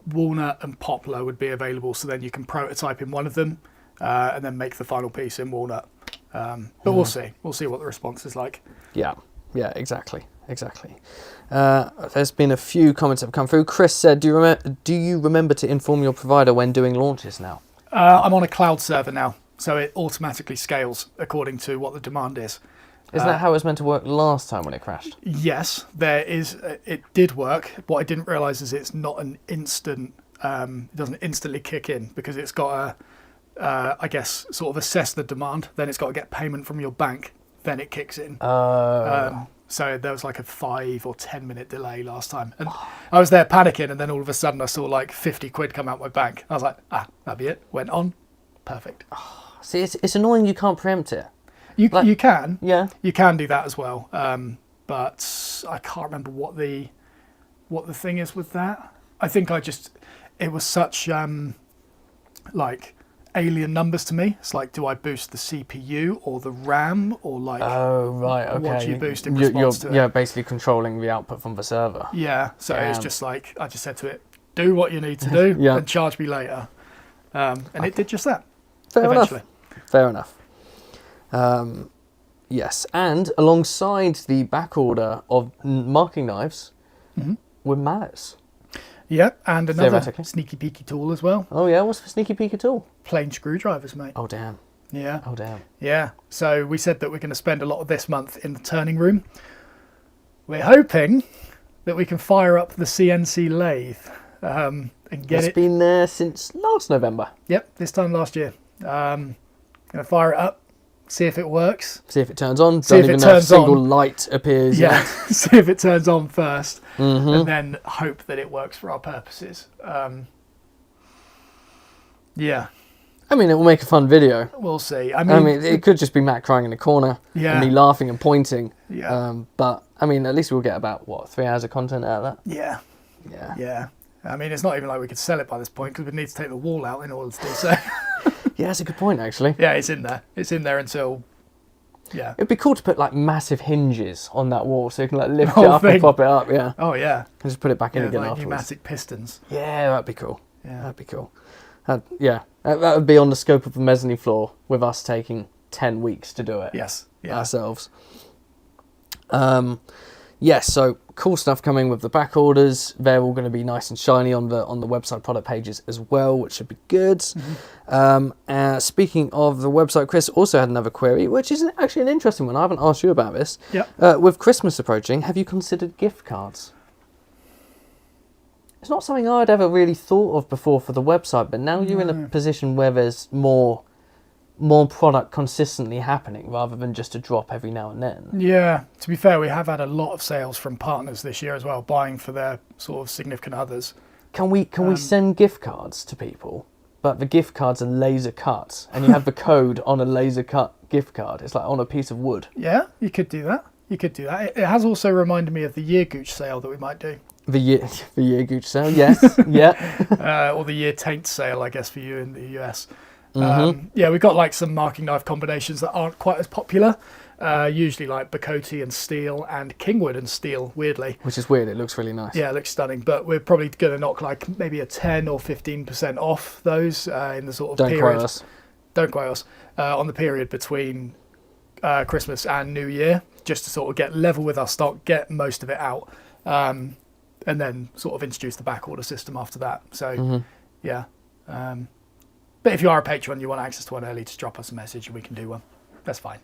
walnut and poplar would be available, so then you can prototype in one of them and then make the final piece in walnut. But we'll see. We'll see what the response is like. Yeah, exactly. There's been a few comments that have come through. Chris said, do you remember to inform your provider when doing launches now? I'm on a cloud server now, so it automatically scales according to what the demand is. Isn't that how it was meant to work last time when it crashed? Yes, it did work. What I didn't realise is it's not an instant, it doesn't instantly kick in, because it's got to, I guess, sort of assess the demand, then it's got to get payment from your bank, then it kicks in. So there was like a 5 or 10 minute delay last time. And I was there panicking, and then all of a sudden I saw like 50 quid come out my bank. I was like, that'll be it. Went on. Perfect. See, it's annoying you can't preempt it. You can. Yeah. You can do that as well. But I can't remember what the thing is with that. I think it was such like alien numbers to me. It's like, do I boost the CPU or the RAM, or like, oh right, okay, what do you boost in response to it? Yeah, basically controlling the output from the server. Yeah, so it's just like, I just said to it, do what you need to do and charge me later. And it did just that. Fair enough. Yes, and alongside the back order of marking knives were mallets. Yeah, and another sneaky peeky tool as well. Oh yeah, what's the sneaky peeky tool? Plain screwdrivers, mate. Oh damn. Yeah. Oh damn. Yeah. So we said that we're going to spend a lot of this month in the turning room. We're hoping that we can fire up the CNC lathe and get It's been there since last November. Yep, this time last year. Going to fire it up, see if it works. See if it turns on. See if it turns on. A single light appears. Yeah, see if it turns on first, and then hope that it works for our purposes. Yeah. I mean, it will make a fun video. We'll see. I mean, it could just be Matt crying in the corner and me laughing and pointing. Yeah. But, I mean, at least we'll get about, 3 hours of content out of that? Yeah. Yeah. Yeah. I mean, it's not even like we could sell it by this point, because we'd need to take the wall out in order to do so. Yeah, that's a good point, actually. Yeah, it's in there. It's in there until... Yeah. It'd be cool to put, massive hinges on that wall so you can, lift it up and pop it up, yeah. Oh, yeah. And just put it back in again afterwards. Pneumatic pistons. Yeah, that'd be cool. Yeah. That'd be cool. That would be on the scope of the mezzanine floor, with us taking 10 weeks to do it. Yes. Yeah. Ourselves. Yes, so cool stuff coming with the back orders. They're all going to be nice and shiny on the website product pages as well, which should be good. Speaking of the website, Chris also had another query, which is actually an interesting one. I haven't asked you about this. Yeah. With Christmas approaching, have you considered gift cards? It's not something I'd ever really thought of before for the website, but now you're in a position where there's more product consistently happening rather than just a drop every now and then. Yeah, to be fair, we have had a lot of sales from partners this year as well, buying for their sort of significant others. Can we send gift cards to people, but the gift cards are laser cut, and you have the code on a laser cut gift card? It's like on a piece of wood. Yeah, you could do that. It has also reminded me of the Year Gooch sale that we might do. The year Gooch sale, yes, yeah. Or the Year Taint sale, I guess, for you in the US. Yeah, we've got some marking knife combinations that aren't quite as popular. Usually like Bacote and steel and Kingwood and steel, weirdly. Which is weird, it looks really nice. Yeah, it looks stunning, but we're probably going to knock maybe a 10 or 15% off those in the sort of period. Don't quote us. On the period between Christmas and New Year, just to sort of get level with our stock, get most of it out, and then sort of introduce the back order system after that. So, yeah. But if you are a patron, you want access to one early, just drop us a message and we can do one. That's fine.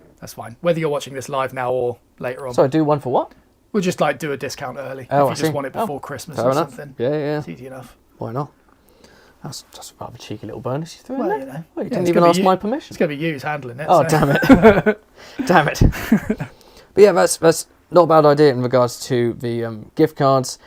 Whether you're watching this live now or later on. So do one for what? We'll just do a discount early if you just want it before Christmas or something. Yeah. It's easy enough. Why not? That's a rather cheeky little bonus you threw in Well, there. you know. Well, you didn't even ask my permission. It's going to be you who's handling it. Oh, so. damn it. Damn it. But yeah, that's not a bad idea in regards to the gift cards.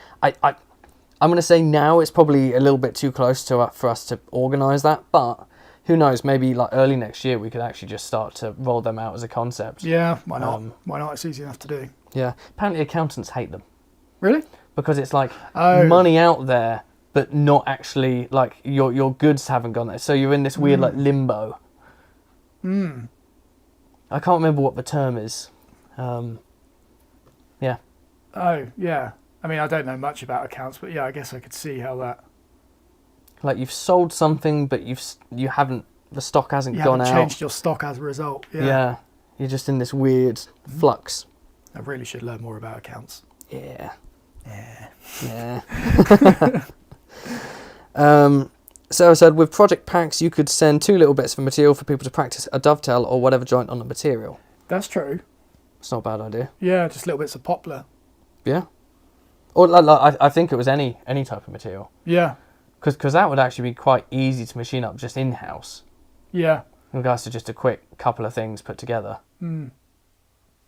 I'm going to say now it's probably a little bit too close for us to organise that, but who knows, maybe early next year we could actually just start to roll them out as a concept. Yeah, why not? Why not? It's easy enough to do. Yeah. Apparently accountants hate them. Really? Because it's money out there, but not actually, your goods haven't gone there. So you're in this weird, limbo. I can't remember what the term is. Yeah. Oh, yeah. I mean, I don't know much about accounts, but yeah, I guess I could see how that... You've sold something, but you haven't, the stock hasn't gone out. You haven't changed your stock as a result. Yeah. You're just in this weird flux. I really should learn more about accounts. Yeah. Yeah. Sarah said, with project packs, you could send 2 little bits of material for people to practice a dovetail or whatever joint on the material. That's true. It's not a bad idea. Yeah, just little bits of poplar. Yeah. Or I think it was any type of material. Yeah. Because that would actually be quite easy to machine up just in-house. Yeah. In regards to just a quick couple of things put together. Mm.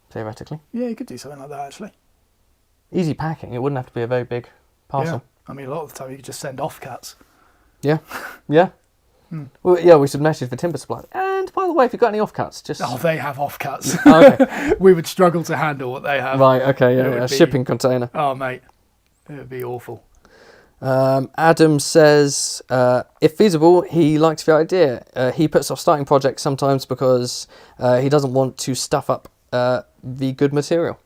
Theoretically. Yeah, you could do something like that, actually. Easy packing. It wouldn't have to be a very big parcel. Yeah. I mean, a lot of the time you could just send offcuts. Yeah. Yeah. Well, yeah, we should message the timber supply. And by the way, if you've got any offcuts, just... Oh, they have offcuts. Okay. We would struggle to handle what they have. Right, okay, yeah, It would a be- shipping container. Oh, mate. It would be awful. Adam says, if feasible, he likes the idea. He puts off starting projects sometimes because he doesn't want to stuff up the good material.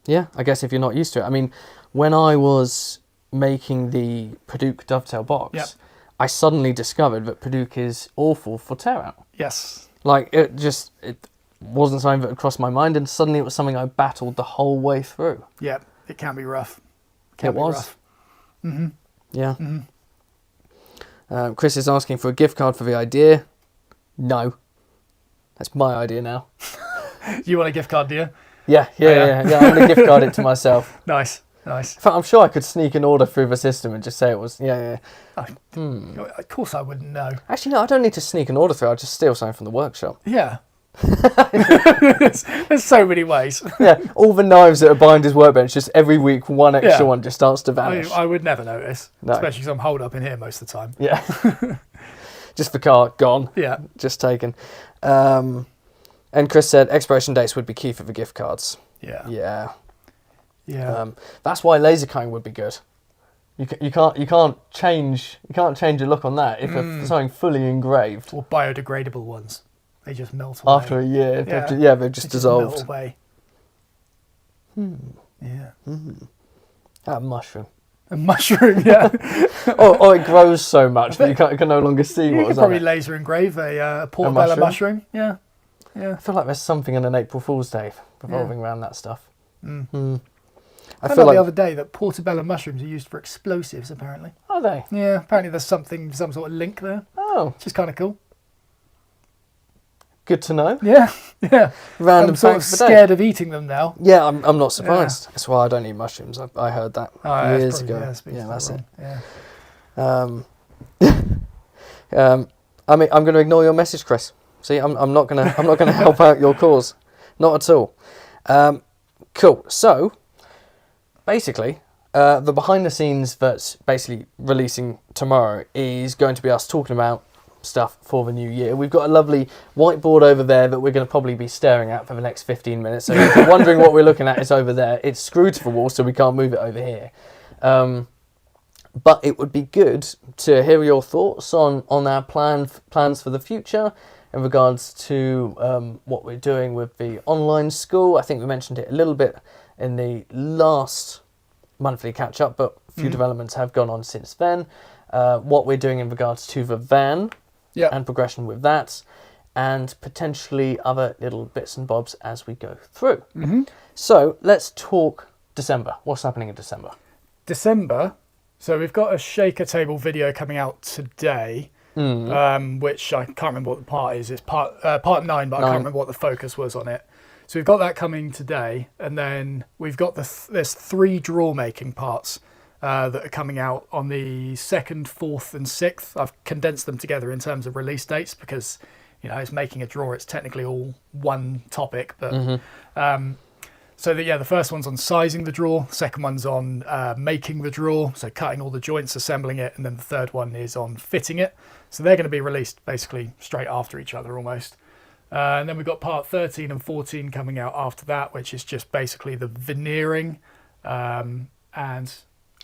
Yeah, I guess if you're not used to it. I mean, when I was making the Padauk dovetail box, Yep. I suddenly discovered that Padauk is awful for tear out. Yes. Like, it wasn't something that had crossed my mind, and suddenly it was something I battled the whole way through. Yeah, it can be rough. It was. Rough. Mm-hmm. Yeah. Chris is asking for a gift card for the idea. No. That's my idea now. You want a gift card, do you? Yeah. I'm going to gift card it to myself. Nice. In fact, I'm sure I could sneak an order through the system and just say it was, Of course I wouldn't know. Actually, no, I don't need to sneak an order through. I'll just steal something from the workshop. Yeah. There's so many ways. Yeah, all the knives that are behind his workbench, just every week one extra one just starts to vanish. I would never notice, No. especially because I'm holed up in here most of the time. Yeah. Just the car, gone. Yeah. Just taken. And Chris said expiration dates would be key for the gift cards. Yeah. Yeah. That's why laser cutting would be good. You can't change your look on that if it's something fully engraved. Or biodegradable ones. They just melt away. After a year, Yeah. they've just They dissolved. Melt away. Yeah. A mushroom. A mushroom, yeah. or it grows so much that you can no longer see You what could was on probably it. laser engrave a portobello mushroom. Yeah. I feel like there's something in an April Fool's Day revolving around that stuff. I I found feel out like the other day that portobello mushrooms are used for explosives, apparently. are they? Yeah, apparently there's some sort of link there, Oh, which is kind of cool. good to know. Yeah. Random I'm sort of fact of the day. scared of eating them now. Yeah, I'm not surprised. That's why I don't eat mushrooms. I heard that Oh, years ago. Yeah, That's it. Yeah. I mean, I'm going to ignore your message, Chris. See, I'm not gonna help out your cause, not at all. Cool. So, basically, the behind the scenes that's basically releasing tomorrow is going to be us talking about stuff for the new year. We've got a lovely whiteboard over there that we're going to probably be staring at for the next 15 minutes. So if you're wondering what we're looking at, it's over there. It's screwed to the wall, so we can't move it over here. But it would be good to hear your thoughts on our plans for the future in regards to what we're doing with the online school. I think we mentioned it a little bit in the last monthly catch-up, but a few developments have gone on since then. What we're doing in regards to the van and progression with that, and potentially other little bits and bobs as we go through. So let's talk December. What's happening in December? December. So we've got a shaker table video coming out today, which I can't remember what the part is. It's part 9, but I can't remember what the focus was on it. So we've got that coming today, and then we've got there's 3 drawer making parts that are coming out on the 2nd, 4th, and 6th. I've condensed them together in terms of release dates because it's making a drawer. It's technically all one topic, but. So the first one's on sizing the drawer, the second one's on making the drawer, so cutting all the joints, assembling it, and then the third one is on fitting it. So they're going to be released basically straight after each other almost. And then we've got part 13 and 14 coming out after that, which is just basically the veneering. And I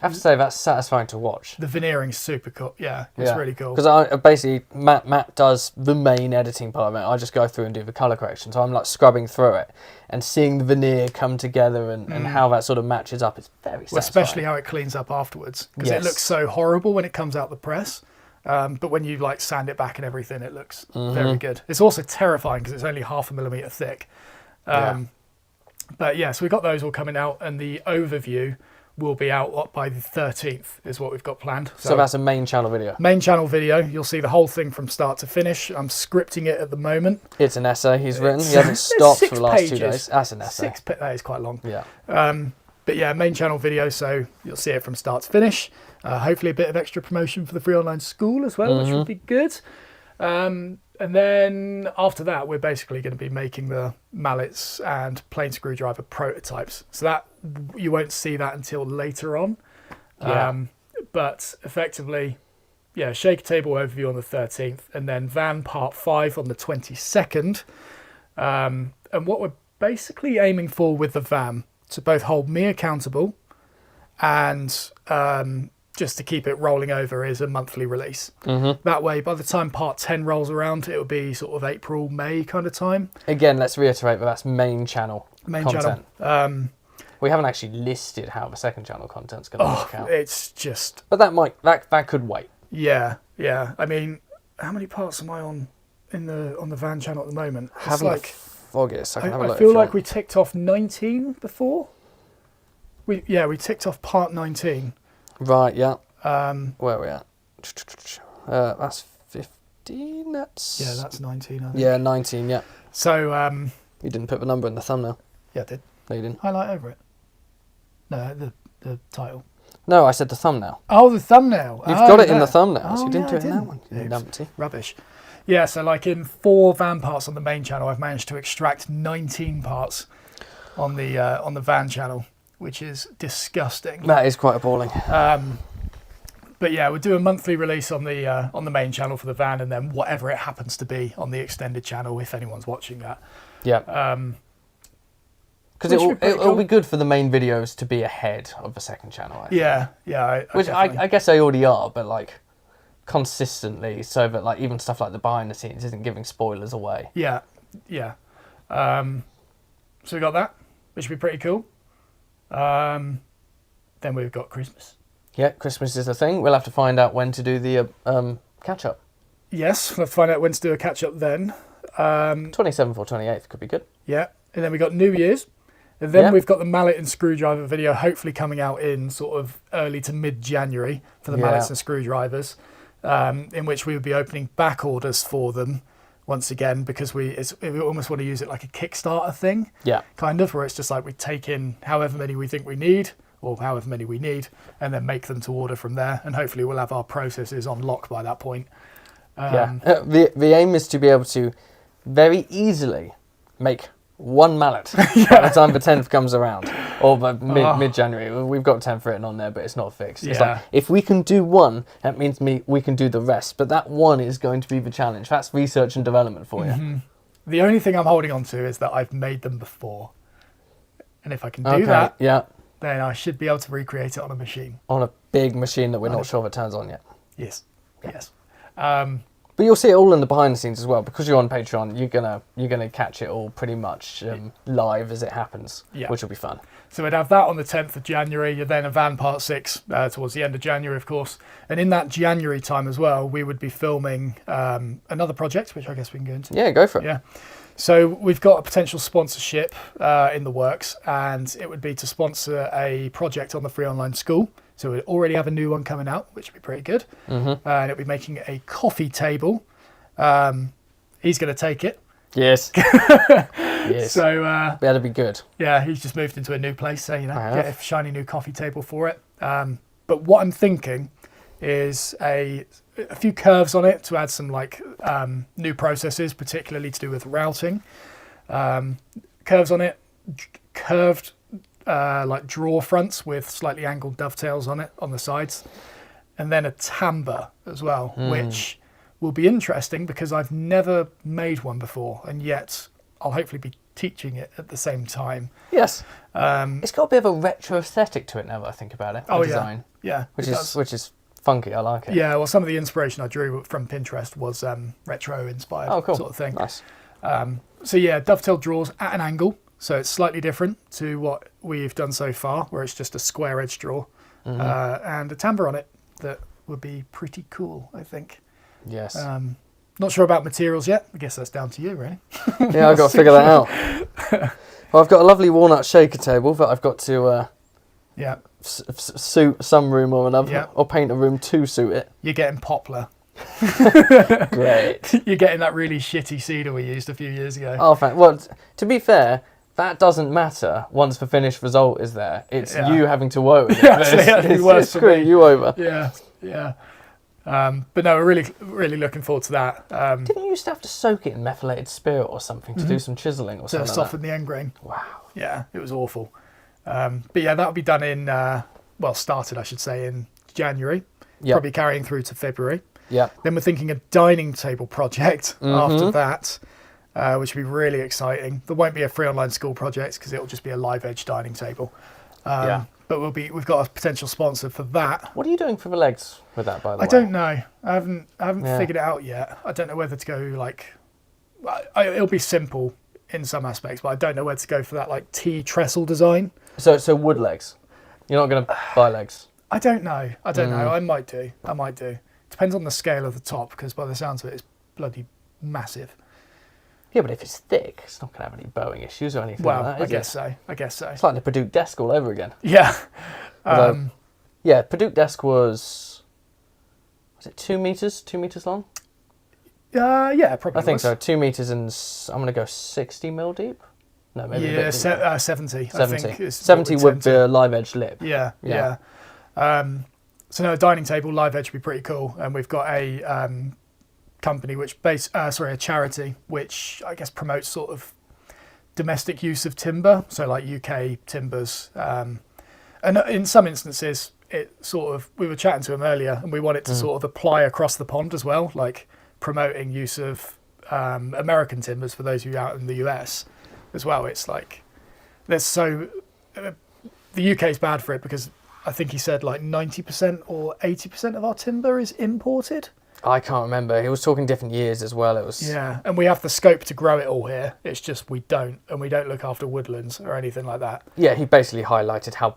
have to say that's satisfying to watch. the veneering's super cool. Yeah, it's really cool. Because I basically Matt does the main editing part of it. I just go through and do the colour correction. So I'm like scrubbing through it and seeing the veneer come together and how that sort of matches up. It's very satisfying. Especially how it cleans up afterwards, because it looks so horrible when it comes out the press. But when you like sand it back and everything, it looks very good. It's also terrifying because it's only 0.5 millimeter thick. But yeah, so we've got those all coming out, and the overview will be out by the 13th is what we've got planned. So that's a main channel video. Main channel video. You'll see the whole thing from start to finish. I'm scripting it at the moment. It's an essay he's written. He hasn't stopped for the last 2 days. That's an essay. That is quite long. Yeah. But yeah, main channel video, so you'll see it from start to finish. Hopefully a bit of extra promotion for the free online school as well, which would be good. And then after that, we're basically going to be making the mallets and plain screwdriver prototypes. So that you won't see that until later on. But effectively, yeah, shaker table overview on the 13th, and then van part 5 on the 22nd. And what we're basically aiming for with the van, to both hold me accountable and just to keep it rolling over, is a monthly release. That way, by the time part 10 rolls around, it'll be sort of April, May kind of time. Again, let's reiterate that that's main channel content. Channel. We haven't actually listed how the second channel content's going to work out. It's just... But that could wait. Yeah. I mean, how many parts am I on the van channel at the moment? Have like foggiest. I feel like we ticked off 19 before. We ticked off part 19. Right, yeah. Where are we at? That's 15. That's 19. I think. Yeah, 19. Yeah. So you didn't put the number in the thumbnail. Yeah, I did. No, you didn't. Highlight over it. No, the title. No, I said the thumbnail. Oh, the thumbnail. You've got it in the thumbnail. So you didn't do it in that one. Yeah, Numpty. Rubbish. Yeah, so like in 4 van parts on the main channel, I've managed to extract 19 parts on the van channel, which is disgusting. That is quite appalling. But yeah, we'll do a monthly release on the main channel for the van, and then whatever it happens to be on the extended channel, if anyone's watching that. Yeah. Because it'll be good for the main videos to be ahead of the second channel. I think. Yeah. I guess they already are, but like consistently, so that like even stuff like the behind the scenes isn't giving spoilers away. Yeah. So we got that, which should be pretty cool. Then we've got Christmas. Yeah, Christmas is a thing. We'll have to find out when to do the catch up. Yes, we'll have to find out when to do a catch up then. 27th or 28th could be good. Yeah, and then we got New Year's. And then we've got the mallet and screwdriver video hopefully coming out in sort of early to mid-January for the mallets and screwdrivers, in which we would be opening back orders for them once again, because we almost want to use it like a Kickstarter thing, kind of, where it's just like we take in however many we think we need, or however many we need, and then make them to order from there, and hopefully we'll have our processes on lock by that point. The aim is to be able to very easily make one mallet by the time the 10th comes around, or by mid-January. We've got 10th written on there, but it's not fixed. It's like, if we can do one, that means we can do the rest, but that one is going to be the challenge. That's research and development for you. The only thing I'm holding on to is that I've made them before, and if I can do that, then I should be able to recreate it on a machine. On a big machine that we're not sure if it turns on yet. Yes. But you'll see it all in the behind the scenes as well, because you're on Patreon. You're gonna catch it all pretty much live as it happens, which will be fun. So we'd have that on the 10th of January, then a van part 6 towards the end of January, of course. And in that January time as well, we would be filming another project, which I guess we can go into. Yeah, go for it. Yeah. So we've got a potential sponsorship in the works, and it would be to sponsor a project on the free online school. So we already have a new one coming out, which would be pretty good. And it'll be making a coffee table. He's going to take it. Yes. Yes. So that'll be good. Yeah, he's just moved into a new place, so get a shiny new coffee table for it. But what I'm thinking is a few curves on it to add some like new processes, particularly to do with routing. Curves on it, curved like drawer fronts with slightly angled dovetails on it on the sides, and then a timbre as well, which will be interesting because I've never made one before, and yet I'll hopefully be teaching it at the same time. Yes. It's got a bit of a retro aesthetic to it now that I think about it. Design. Yeah. Which is funky. I like it. Yeah. Well, some of the inspiration I drew from Pinterest was retro inspired sort of thing. Nice. So yeah, dovetailed drawers at an angle. So it's slightly different to what we've done so far, where it's just a square edge drawer and a timbre on it that would be pretty cool, I think. Yes. Not sure about materials yet. I guess that's down to you, really. Yeah, I've got to figure that out. Well, I've got a lovely walnut shaker table that I've got to suit some room or another, or paint a room to suit it. You're getting poplar. Great. You're getting that really shitty cedar we used a few years ago. Oh, well, to be fair, that doesn't matter once the finished result is there. It's you having to work with it. It's screwing you over. Yeah. But no, we're really looking forward to that. Didn't you used to have to soak it in methylated spirit or something to do some chiselling or something to soften the end grain? Wow. Yeah, it was awful. But yeah, that'll be done in, started, I should say, in January. Yep. Probably carrying through to February. Yeah. Then we're thinking a dining table project after that, which will be really exciting. There won't be a free online school project because it'll just be a live edge dining table. But we've got a potential sponsor for that. What are you doing for the legs with that, by the way? I don't know. I haven't figured it out yet. I don't know whether to go it'll be simple in some aspects, but I don't know where to go for that T trestle design. So wood legs. You're not going to buy legs. I don't know. I might do. Depends on the scale of the top, because by the sounds of it, it's bloody massive. Yeah, but if it's thick, it's not going to have any bowing issues or anything like that, I guess so. It's like the Purdue desk all over again. Yeah. Purdue desk was it 2 meters? 2 meters long? Yeah, probably. I think so. 2 meters and I'm going to go 60 mil deep. No, maybe a bit. 70. 70. I think is 70 with the live edge lip. Yeah. So no, a dining table, live edge would be pretty cool, and we've got a company a charity which I guess promotes sort of domestic use of timber, so like UK timbers, and in some instances it sort of, we were chatting to him earlier, and we want it to sort of apply across the pond as well, like promoting use of American timbers for those of you out in the US as well. It's like the UK is bad for it because I think he said 90% or 80% of our timber is imported. I can't remember. He was talking different years as well. It was and we have the scope to grow it all here. It's just we don't look after woodlands or anything like that. Yeah, he basically highlighted how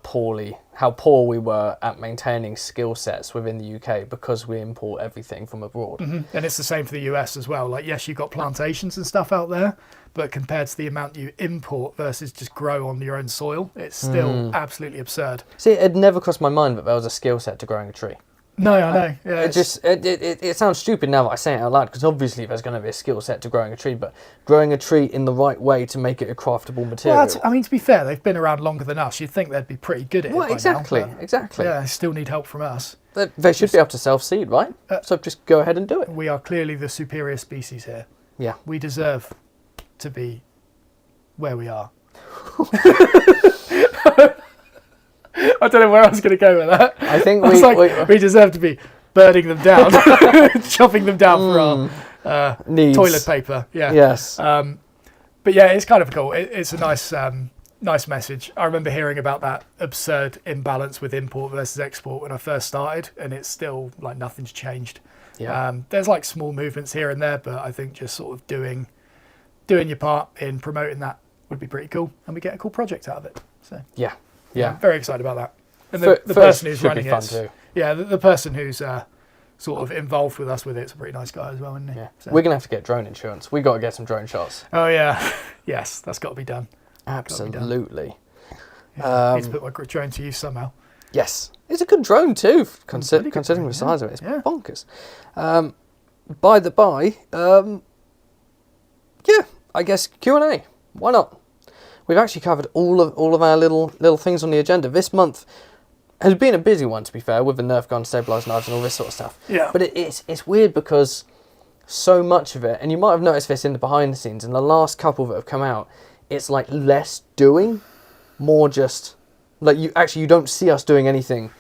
poor we were at maintaining skill sets within the UK because we import everything from abroad. Mm-hmm. And it's the same for the US as well. Yes, you've got plantations and stuff out there, but compared to the amount you import versus just grow on your own soil, it's still absolutely absurd. See, it never crossed my mind that there was a skill set to growing a tree. No, I know. Yeah, it sounds stupid now that I say it out loud, because obviously there's going to be a skill set to growing a tree, but growing a tree in the right way to make it a craftable material. Well, to be fair, they've been around longer than us. You'd think they'd be pretty good at it. Well, exactly. Yeah, they still need help from us. They should be able to self-seed, right? So just go ahead and do it. We are clearly the superior species here. Yeah. We deserve to be where we are. I don't know where I was going to go with that. I think we deserve to be burning them down, chopping them down for our toilet paper. Yeah. Yes. But yeah, it's kind of cool. It's a nice message. I remember hearing about that absurd imbalance with import versus export when I first started, and it's still nothing's changed. Yeah. There's small movements here and there, but I think just sort of doing your part in promoting that would be pretty cool, and we get a cool project out of it. So yeah. I'm very excited about that. And the person who's running it, the person who's sort of involved with us with it's a pretty nice guy as well, isn't he? Yeah. So. We're going to have to get drone insurance. We've got to get some drone shots. Oh, yeah. Yes, that's got to be done. Absolutely. Yeah, need to put my drone to use somehow. Yes. It's a good drone too, considering the size of it. It's bonkers. By the by, I guess Q&A. Why not? We've actually covered all of our little things on the agenda. This month has been a busy one, to be fair, with the Nerf gun, stabilised knives and all this sort of stuff. Yeah. But it's weird because so much of it, and you might have noticed this in the behind the scenes, and the last couple that have come out, it's less doing, more just you don't see us doing anything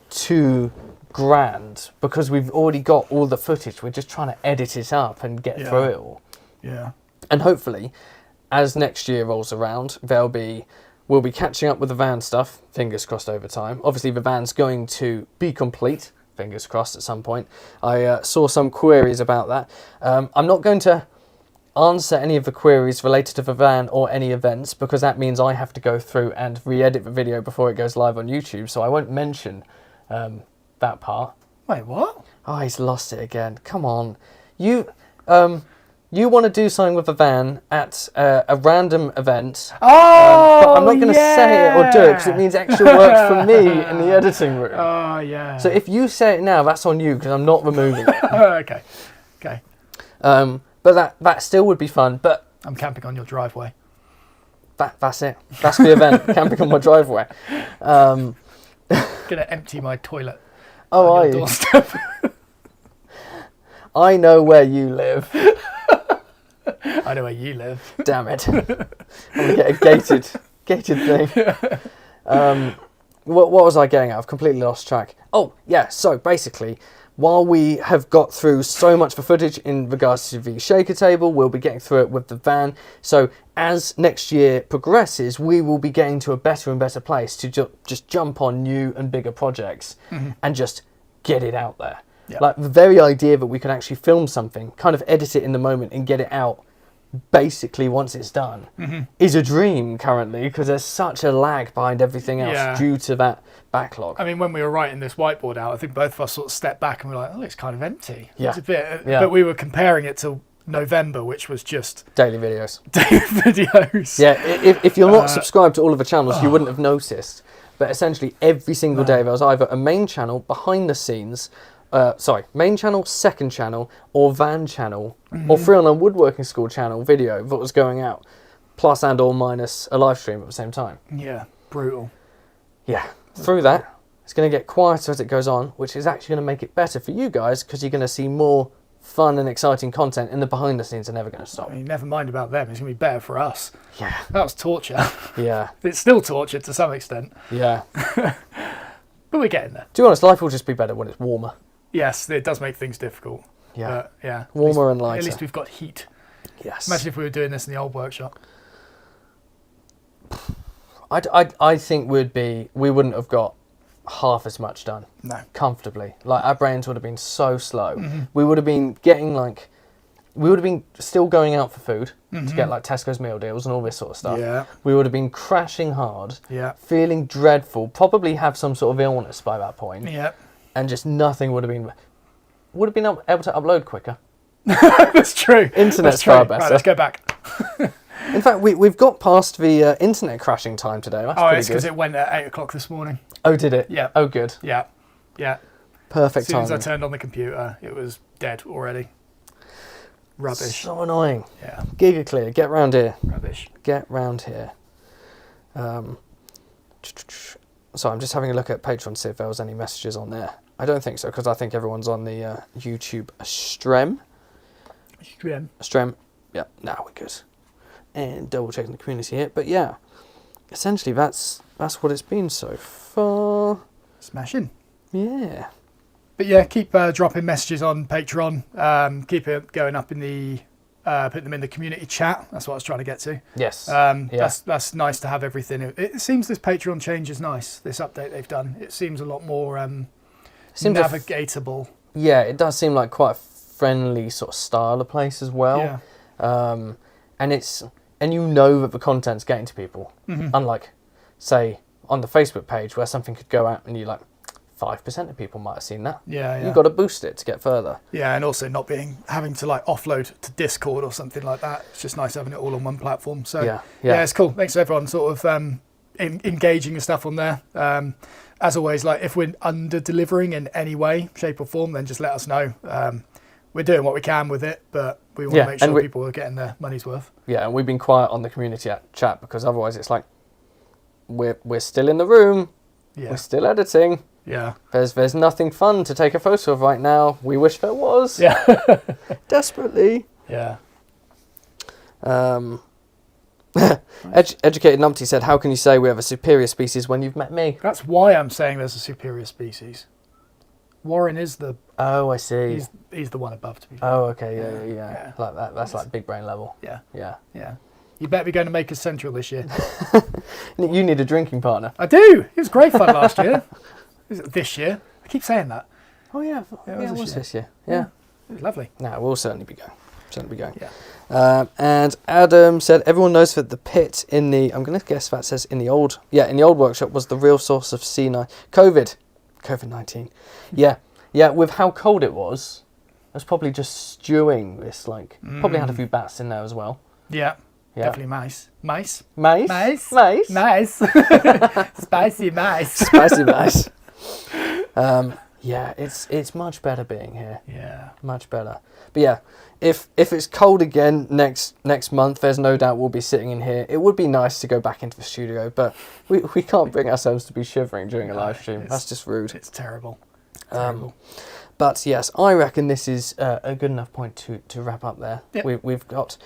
too grand because we've already got all the footage. We're just trying to edit it up and get through it all. Yeah. And hopefully, as next year rolls around, we'll be catching up with the van stuff, fingers crossed, over time. Obviously, the van's going to be complete, fingers crossed, at some point. I saw some queries about that. I'm not going to answer any of the queries related to the van or any events, because that means I have to go through and re-edit the video before it goes live on YouTube, so I won't mention that part. Wait, what? Oh, he's lost it again. Come on. You want to do something with a van at a random event. Oh, but I'm not going to say it or do it because it means extra work for me in the editing room. Oh, yeah. So if you say it now, that's on you because I'm not removing it. Okay. But that still would be fun. But I'm camping on your driveway. That's it. That's the event. Camping on my driveway. Gonna empty my toilet. Oh, on are your you? doorstep. I know where you live. I know where you live. Damn it. I'm going to get a gated thing. What was I getting at? I've completely lost track. Oh, yeah. So basically, while we have got through so much for footage in regards to the shaker table, we'll be getting through it with the van. So as next year progresses, we will be getting to a better and better place to just jump on new and bigger projects and just get it out there. Yep. Like the very idea that we can actually film something, kind of edit it in the moment and get it out basically once it's done is a dream currently because there's such a lag behind everything else due to that backlog. I mean, when we were writing this whiteboard out, I think both of us sort of stepped back and we were like, oh, it's kind of empty. Yeah. It's a bit, but we were comparing it to November, which was just daily videos. daily videos. Yeah, if you're not subscribed to all of the channels, you wouldn't have noticed. But essentially every single day there was either a main channel, behind the scenes, main channel, second channel, or van channel, or Free Online Woodworking School channel video that was going out, plus and or minus a live stream at the same time. Yeah, brutal. Yeah, through that, it's going to get quieter as it goes on, which is actually going to make it better for you guys because you're going to see more fun and exciting content, and the behind the snes are never going to stop. I mean, never mind about them, it's going to be better for us. Yeah. That was torture. Yeah. It's still torture to some extent. Yeah. But we're getting there. To be honest, life will just be better when it's warmer. Yes, it does make things difficult. Yeah. But, yeah. Warmer and lighter. At least we've got heat. Yes. Imagine if we were doing this in the old workshop. I think we wouldn't have got half as much done. No. Comfortably. Like, our brains would have been so slow. We would have been getting we would have been still going out for food to get like Tesco's meal deals and all this sort of stuff. Yeah. We would have been crashing hard. Yeah. Feeling dreadful. Probably have some sort of illness by that point. Yeah. And just nothing would have been able to upload quicker. That's true. Internet's far better. Right, let's go back. In fact, we've got past the internet crashing time today. That's pretty It's because good. it went at 8 o'clock this morning. Oh, did it? Yeah. Oh, good. Yeah. Yeah. Perfect As soon as I timing. turned on the computer, it was dead already. Rubbish. So annoying. Yeah. Giga clear. Get round here. Rubbish. Get round here. So I'm just having a look at Patreon to see if there was any messages on there. I don't think so because I think everyone's on the YouTube stream. Stream. Yeah. Now we're good. And double checking the community here. But yeah, essentially that's what it's been so far. Smashing. Yeah. But yeah, keep dropping messages on Patreon. Keep it going up in the put them in the community chat. That's what I was trying to get to. Yes. That's nice to have everything. It seems this Patreon change is nice. This update they've done. It seems a lot more navigatable. Yeah, it does seem like quite a friendly sort of style of place as well. Yeah. And you know that the content's getting to people. Unlike, say, on the Facebook page where something could go out and you 5% of people might have seen that. Yeah. You've got to boost it to get further. Yeah, and also not having to offload to Discord or something like that. It's just nice having it all on one platform. So yeah, it's cool. Thanks to everyone sort of engaging and stuff on there. As always, if we're under delivering in any way, shape or form, then just let us know. We're doing what we can with it, but we want to make sure people are getting their money's worth. Yeah, and we've been quiet on the community chat because otherwise it's we're still in the room. Yeah. We're still editing. Yeah. There's nothing fun to take a photo of right now. We wish there was. Yeah. Desperately. Yeah. Educated Numpty said, how can you say we have a superior species when you've met me? That's why I'm saying there's a superior species. Warren is the... Oh, I see. He's the one above, to be fair. Oh, okay, yeah. Like that. That's like big brain level. Yeah. Yeah. You better be going to make us Central this year. You need a drinking partner. I do. It was great fun last year. This year. I keep saying that. Oh, yeah. It was this year. Yeah. It was lovely. No, we'll certainly be going. Yeah. And Adam said, everyone knows that the pit in the... I'm going to guess that says in the old workshop was the real source of COVID-19. Yeah. Yeah, with how cold it was probably just stewing this. Like, probably had a few bats in there as well. Yeah. Yeah. Definitely mice. Mice? Mice? Mice? Mice? Mice. Spicy mice. Spicy mice. Yeah, it's much better being here. Yeah. Much better. But yeah, if it's cold again next month, there's no doubt we'll be sitting in here. It would be nice to go back into the studio, but we can't bring ourselves to be shivering during a live stream. That's just rude. It's terrible. But yes, I reckon this is a good enough point to wrap up there. Yep. We've got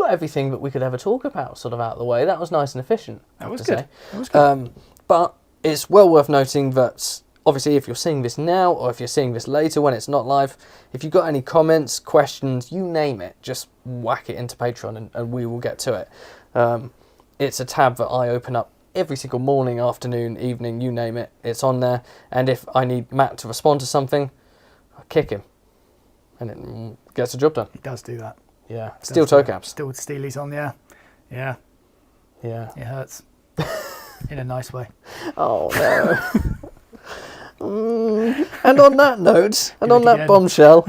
everything that we could ever talk about sort of out of the way. That was nice and efficient. That was good. But it's well worth noting that obviously if you're seeing this now or if you're seeing this later when it's not live, if you've got any comments, questions, you name it, just whack it into Patreon and we will get to it. It's a tab that I open up every single morning, afternoon, evening, you name it, it's on there. And if I need Matt to respond to something, I kick him and it gets the job done. He does do that. Yeah, steel toe caps. Still with Steelies on, yeah. Yeah. Yeah. It hurts. In a nice way. Oh, no. And on that note, and on that bombshell,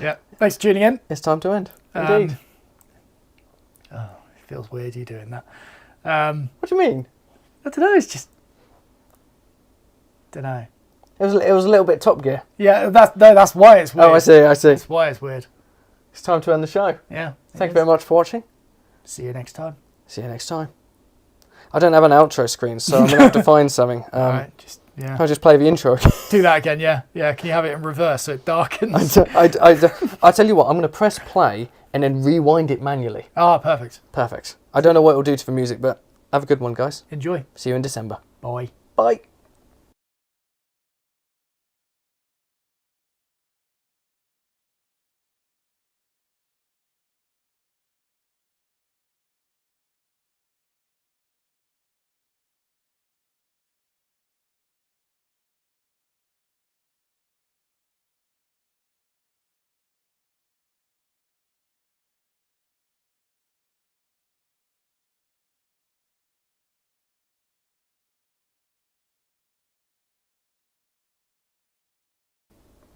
yeah. Thanks for tuning in. it's time to end. Indeed. Oh, it feels weird you doing that. What do you mean? I don't know, it's just... don't know. It was a little bit Top Gear. Yeah, that's why it's weird. Oh, I see. That's why it's weird. It's time to end the show. Yeah. Thank you very much for watching. See you next time. See you next time. I don't have an outro screen, so I'm going to have to find something. All right, Can I just play the intro? Do that again, yeah. Yeah, can you have it in reverse so it darkens? I tell you what, I'm going to press play and then rewind it manually. Ah, perfect. Perfect. I don't know what it will do to the music, but have a good one, guys. Enjoy. See you in December. Bye. Bye.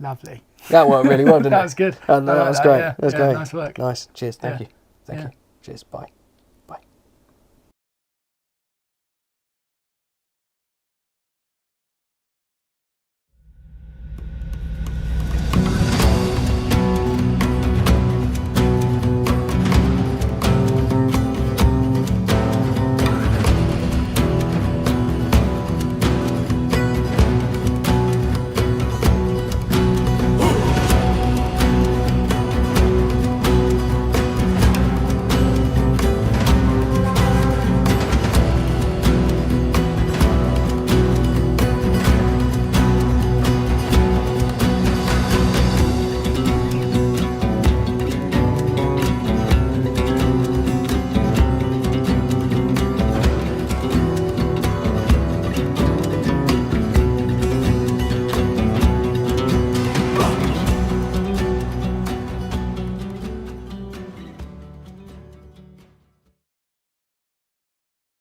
Lovely. That worked really well, didn't it? That was good. That was great. Yeah. That was Yeah, great. nice work. Nice. Cheers. Thank Yeah. you. Thank Yeah. you. Cheers. Bye.